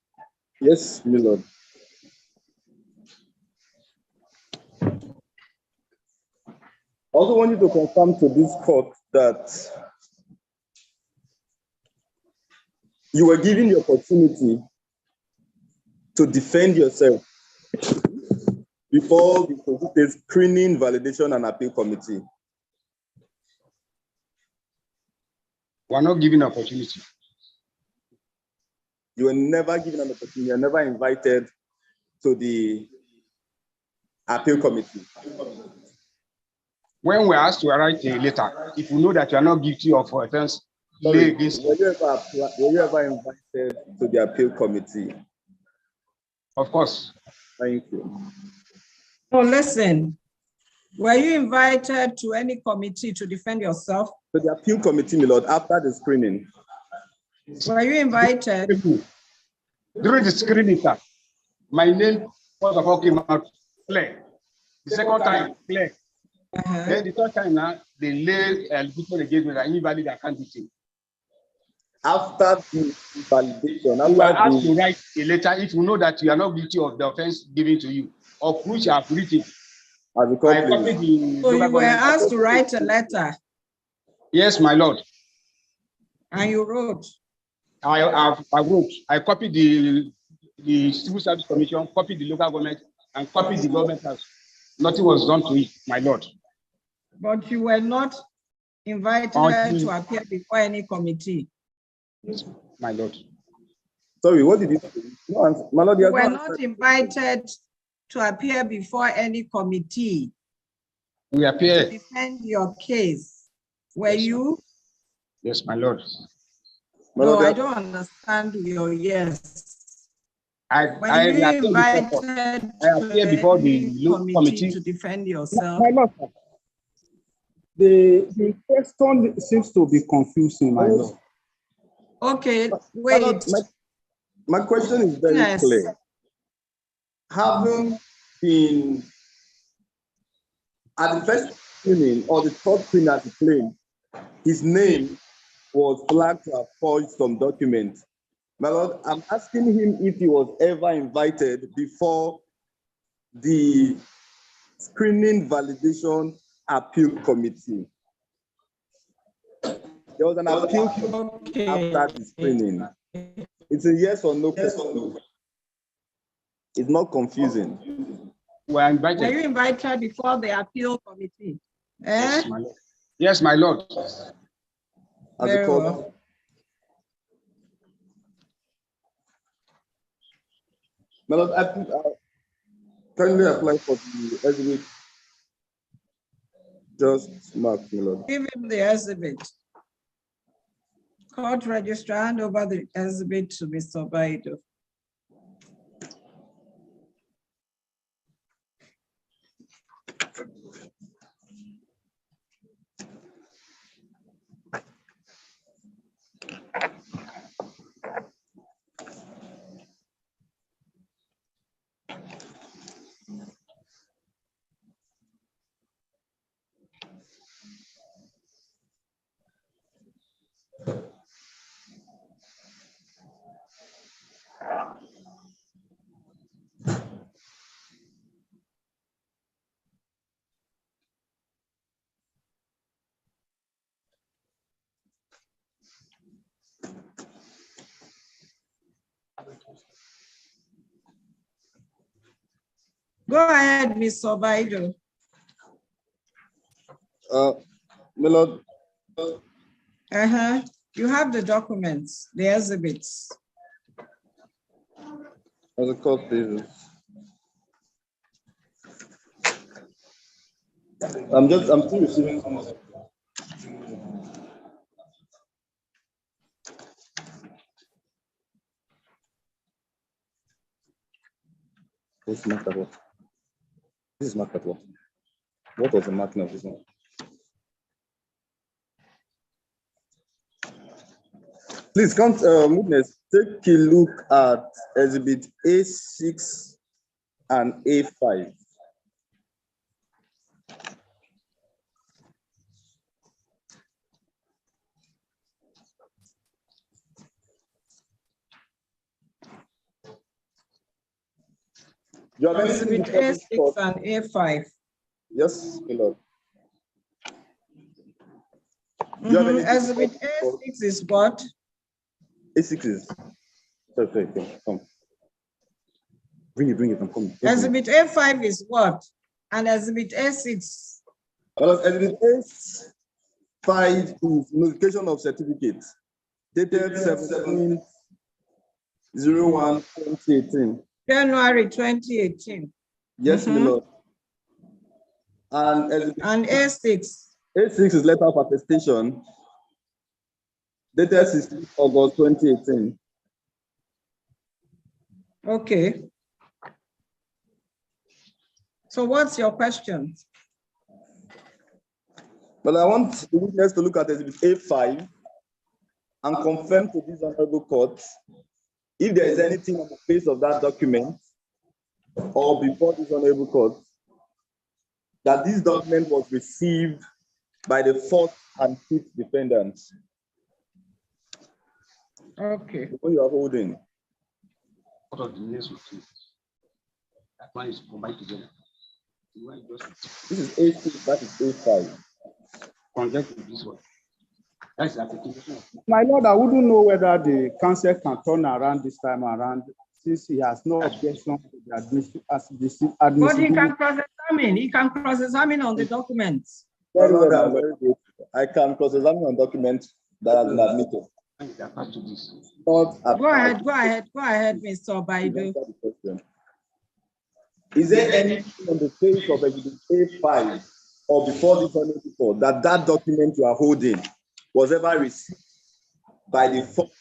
Speaker 10: Yes, my lord. I also want you to confirm to this court that you were given the opportunity to defend yourself before the screening, validation, and appeal committee.
Speaker 11: We are not given an opportunity.
Speaker 10: You were never given an opportunity. You were never invited to the appeal committee.
Speaker 11: When we're asked to write a letter, if you know that you are not guilty of offense,
Speaker 10: were you ever invited to the appeal committee?
Speaker 11: Of course.
Speaker 10: Thank you.
Speaker 1: Oh, listen. Were you invited to any committee to defend yourself?
Speaker 10: To the appeal committee, my lord, after the screening.
Speaker 1: Were you invited?
Speaker 11: During the screening, sir, my name first of all came out clear. The second time, clear. Then the third time now, they lay before they gave me an invalid account detail.
Speaker 10: After the validation,
Speaker 11: you are asked to write a letter if you know that you are not guilty of the offense given to you, of which you have written.
Speaker 1: So you were asked to write a letter?
Speaker 11: Yes, my lord.
Speaker 1: And you wrote?
Speaker 11: I wrote. I copied the Civil Service Commission, copied the local government, and copied the government house. Nothing was done to it, my lord.
Speaker 1: But you were not invited to appear before any committee?
Speaker 11: Yes, my lord.
Speaker 10: Sorry, what did you say? No, my lord,
Speaker 1: you were not invited to appear before any committee.
Speaker 11: We appear
Speaker 1: to defend your case. Were you?
Speaker 11: Yes, my lord.
Speaker 1: No, I don't understand your yes.
Speaker 11: I appear before the committee
Speaker 1: to defend yourself.
Speaker 9: My lord, the question seems to be confusing, my lord.
Speaker 1: Okay, wait.
Speaker 10: My question is very clear. Having been at the first screening or the third screening as he claimed, his name was flagged to have forged some documents. My lord, I'm asking him if he was ever invited before the screening validation appeal committee. There was an appeal after the screening. It's a yes or no question. It's not confusing.
Speaker 11: Were invited.
Speaker 1: Were you invited before the appeal committee?
Speaker 11: Yes, my lord. Yes, my lord.
Speaker 10: As a court. My lord, I think kindly apply for the exhibit. Just mark, my lord.
Speaker 1: Give him the exhibit. Court registrar, hand over the exhibit to Mr. Baidu. Go ahead, Mr. Obaido.
Speaker 10: My Lord.
Speaker 1: You have the documents, the exhibits.
Speaker 10: As a court, please. I'm still receiving some of it. This is marked at what? This is marked at what? What was the marking of this one? Please come, witness, take a look at exhibit A6 and A5. You have
Speaker 1: exhibit A6 and A5.
Speaker 10: Yes, my Lord.
Speaker 1: Exhibit A6 is what?
Speaker 10: A6 is. Sorry, come. Bring it, I'm coming.
Speaker 1: Exhibit A5 is what? And exhibit A6?
Speaker 10: Well, exhibit A5 is notification of certificate dated 17/01/2018.
Speaker 1: January 2018.
Speaker 10: Yes, my Lord. And
Speaker 1: A6?
Speaker 10: A6 is letter of attestation dated 16 August 2018.
Speaker 1: Okay. So what's your question?
Speaker 10: Well, I want the witness to look at exhibit A5 and confirm to this honorable court if there is anything on the face of that document or before this honorable court that this document was received by the fourth and fifth defendants.
Speaker 1: Okay.
Speaker 10: What you are holding?
Speaker 11: What are the names of it? That one is combined together.
Speaker 10: This is A6, that is A5.
Speaker 11: Conject with this one. That's the application.
Speaker 9: My Lord, I wouldn't know whether the council can turn around this time around since he has no objection to the admissibility.
Speaker 1: But he can cross-examine. He can cross-examine on the documents.
Speaker 10: Very well, I'm very good. I can cross-examine on documents that have been admitted.
Speaker 1: Go ahead, Mr. Obaido.
Speaker 10: Is there anything on the face of exhibit A5 or before this honorable report that document you are holding was ever received by the fourth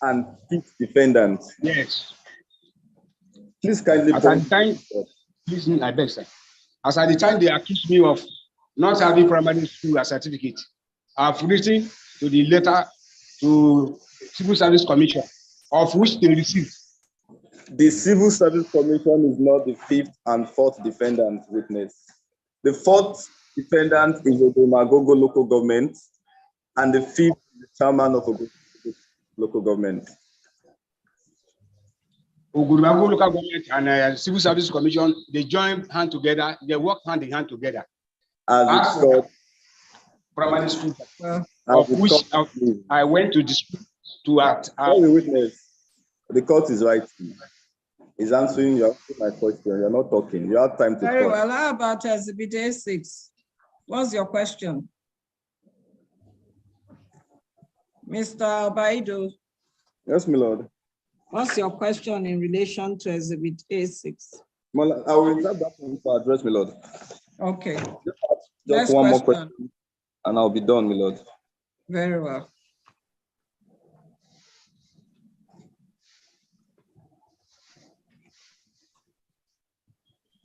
Speaker 10: and fifth defendants?
Speaker 11: Yes.
Speaker 10: Please kindly.
Speaker 11: As at the time, please, I beg, sir. As at the time they accused me of not having primary school as certificate, I've written to the letter to Civil Service Commission, of which they received.
Speaker 10: The Civil Service Commission is not the fifth and fourth defendant witness. The fourth defendant is the Magogo local government, and the fifth is the chairman of a local government.
Speaker 11: Ogurumago local government and Civil Service Commission, they join hand together, they work hand in hand together.
Speaker 10: As it's called,
Speaker 11: primary school, of which I went to dispute to act.
Speaker 10: The witness, the court is right. Is answering my question. You're not talking. You have time to
Speaker 1: Very
Speaker 10: talk.
Speaker 1: well. How about exhibit A6? What's your question? Mr. Obaido.
Speaker 10: Yes, my lord.
Speaker 1: What's your question in relation to exhibit A6?
Speaker 10: Well, I will reserve that one to address, my lord.
Speaker 1: Okay.
Speaker 10: Just one more question, and I'll be done, my lord.
Speaker 1: Very well.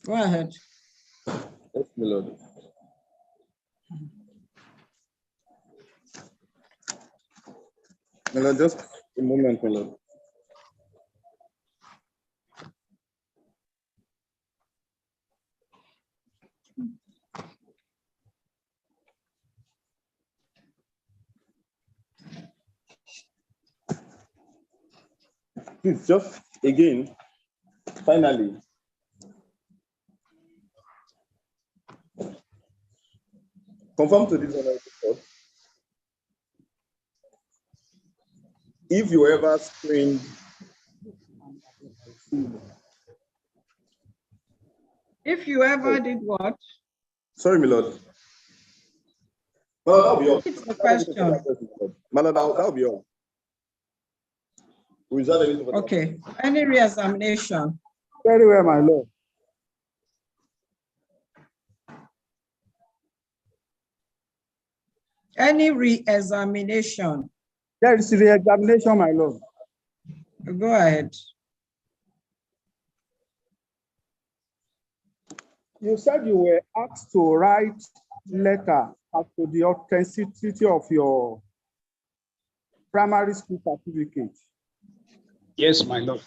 Speaker 1: Go ahead.
Speaker 10: Yes, my lord. My lord, just a moment, my lord. Please, just again, finally. Confirm to this honorable court. If you ever screened
Speaker 1: If you ever did what?
Speaker 13: Sorry, my lord. Well, that'll be all.
Speaker 1: It's the question.
Speaker 13: My lord, that'll be all.
Speaker 1: Okay. Any re-examination?
Speaker 9: Very well, my lord.
Speaker 1: Any re-examination?
Speaker 9: There is re-examination, my lord.
Speaker 1: Go ahead.
Speaker 9: You said you were asked to write letter as to the authenticity of your primary school certificate.
Speaker 11: Yes, my lord.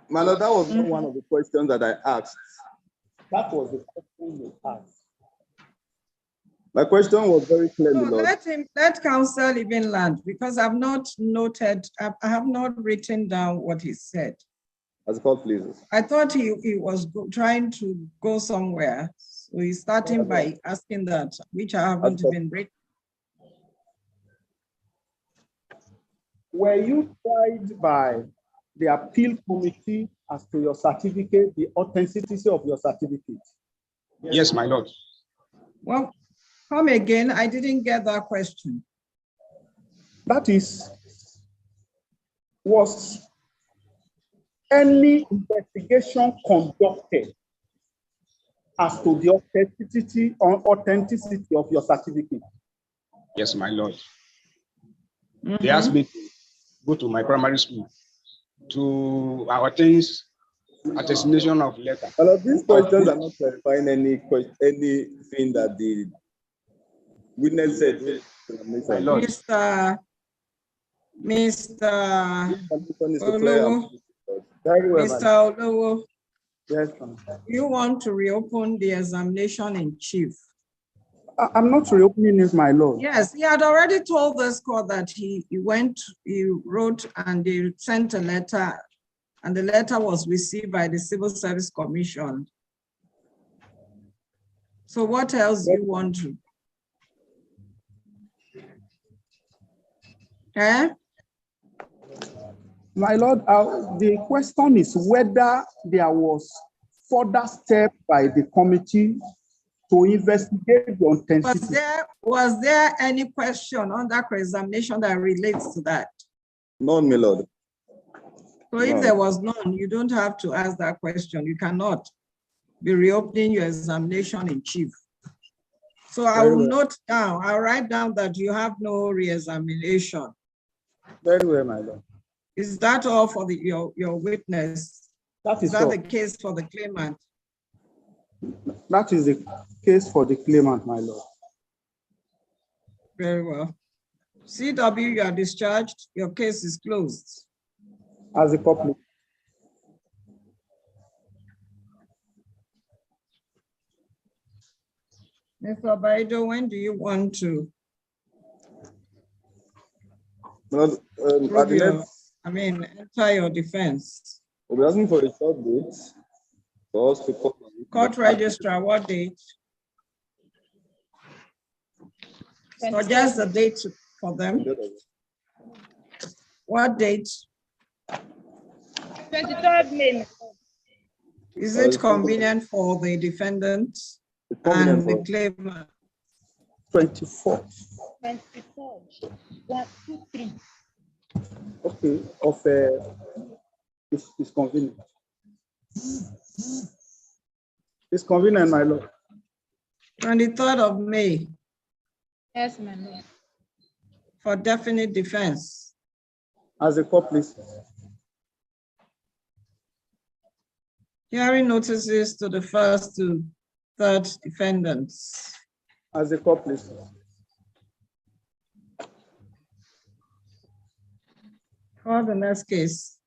Speaker 13: My lord, that was not one of the questions that I asked.
Speaker 9: That was the question you asked.
Speaker 13: My question was very clear,
Speaker 1: No,
Speaker 13: my lord.
Speaker 1: let counsel even land, because I've not noted, I have not written down what he said.
Speaker 13: As the court pleases.
Speaker 1: I thought he was trying to go somewhere. So he's starting by asking that, which I haven't even written.
Speaker 9: Were you tried by the appeal committee as to your certificate, the authenticity of your certificate?
Speaker 11: Yes, my lord.
Speaker 1: Well, come again. I didn't get that question.
Speaker 9: That is, was any investigation conducted as to the authenticity of your certificate?
Speaker 11: Yes, my lord. They asked me to go to my primary school to things attestation of letter.
Speaker 13: Well, these questions are not clarifying anything that the witness said.
Speaker 1: Mr. Olowo, Mr. Olowo,
Speaker 9: yes,
Speaker 1: you want to reopen the examination in chief?
Speaker 9: I'm not reopening it, my lord.
Speaker 1: Yes, he had already told this court that he wrote and he sent a letter, and the letter was received by the Civil Service Commission. So what else do you want to? Eh?
Speaker 9: My lord, the question is whether there was further step by the committee to investigate the authenticity.
Speaker 1: Was there any question on that examination that relates to that?
Speaker 13: None, my lord.
Speaker 1: So if there was none, you don't have to ask that question. You cannot be reopening your examination in chief. So I will note down, I'll write down that you have no re-examination.
Speaker 9: Very well, my lord.
Speaker 1: Is that all for your witness?
Speaker 9: That is
Speaker 1: that
Speaker 9: all.
Speaker 1: the case for the claimant?
Speaker 9: That is the case for the claimant, my lord.
Speaker 1: Very well. CW, you are discharged. Your case is closed.
Speaker 9: As a couple.
Speaker 1: Mr. Baido, when do you want to?
Speaker 13: Well,
Speaker 1: enter your defense.
Speaker 13: We'll be asking for a short date for us to call.
Speaker 1: Court registrar, what date? Suggest the date for them. What date?
Speaker 2: 23rd May.
Speaker 1: Is it convenient for the defendant and the claimant?
Speaker 9: 24th.
Speaker 2: 23rd. 1, 2, 3.
Speaker 9: Okay, it's convenient. It's convenient, my lord.
Speaker 1: 23rd of May.
Speaker 2: Yes, my lord.
Speaker 1: For definite defense.
Speaker 9: As a court, please.
Speaker 1: Hearing notices to the first to third defendants.
Speaker 9: As a court, please.
Speaker 1: For the next case.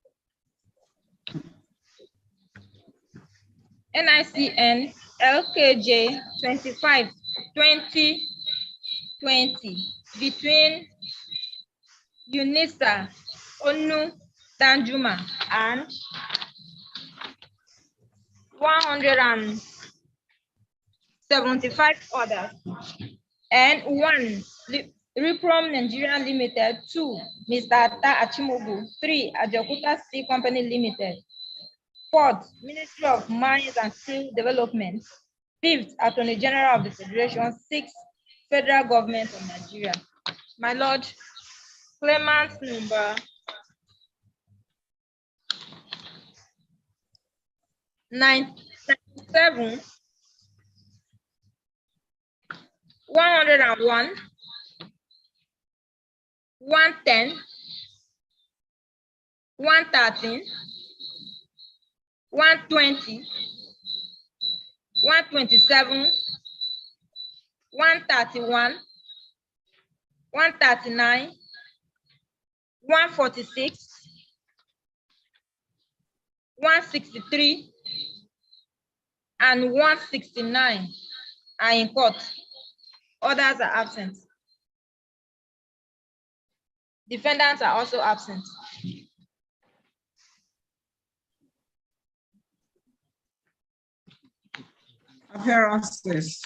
Speaker 2: NICN LKJ 25/2020 between Unisa Onu Danjuma and 175 others, and 1 Reprom Nigeria Limited, 2 Mr. Atta Achimogu, 3 Ajakuta Steel Company Limited. Fourth, Ministry of Mines and Steel Development. Fifth, Attorney General of the Federation. Sixth, Federal Government of Nigeria. My Lord, claimant number 97, 101, 110, 113, 120, 127, 131, 139, 146, 163, and 169 are in court. Others are absent. Defendants are also absent.
Speaker 1: Appearances.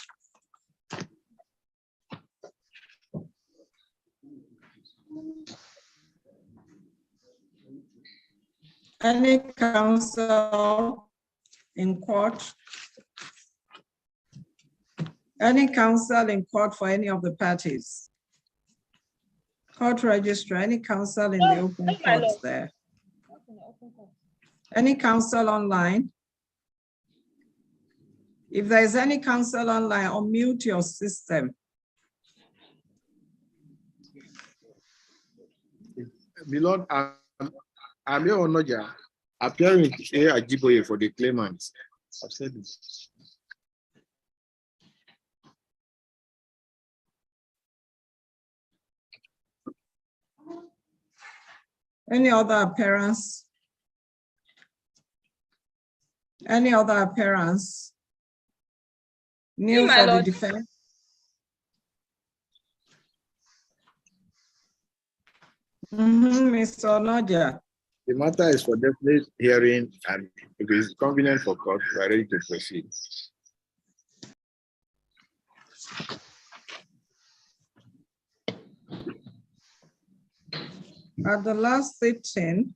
Speaker 1: Any counsel in court? Any counsel in court for any of the parties? Court registrar, any counsel in the open courts there? Any counsel online? If there is any counsel online, unmute your system.
Speaker 12: Milord, I'm here Onoja, appearing here at Idigbe for the claimants. I've said this.
Speaker 1: Any other appearance? Any other appearance? New for the defense? Mr. Onoja.
Speaker 12: The matter is for definite hearing, and if it is convenient for court, we are ready to proceed.
Speaker 1: At the last sitting,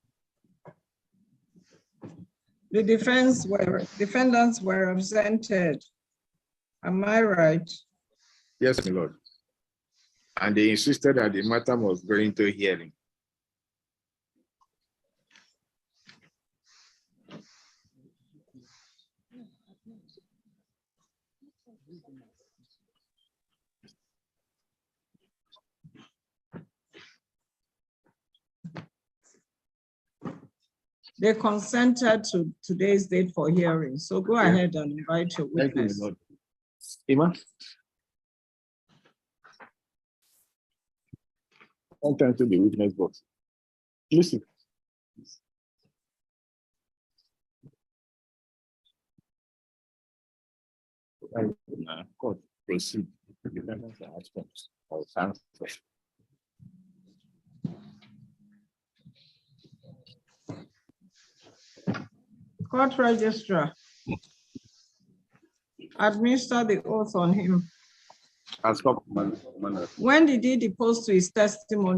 Speaker 1: the defendants were represented. Am I right?
Speaker 12: Yes, my lord. And they insisted that the matter must go into hearing.
Speaker 1: They consented to today's date for hearing. So go ahead and invite your witness.
Speaker 12: Thank you, my lord. Ima? Enter into the witness box. Listen. Court, proceed. Defendants are absent. I'll answer.
Speaker 1: Court registrar, administer the oath on him.
Speaker 12: As for
Speaker 1: When did he depose to his testimony?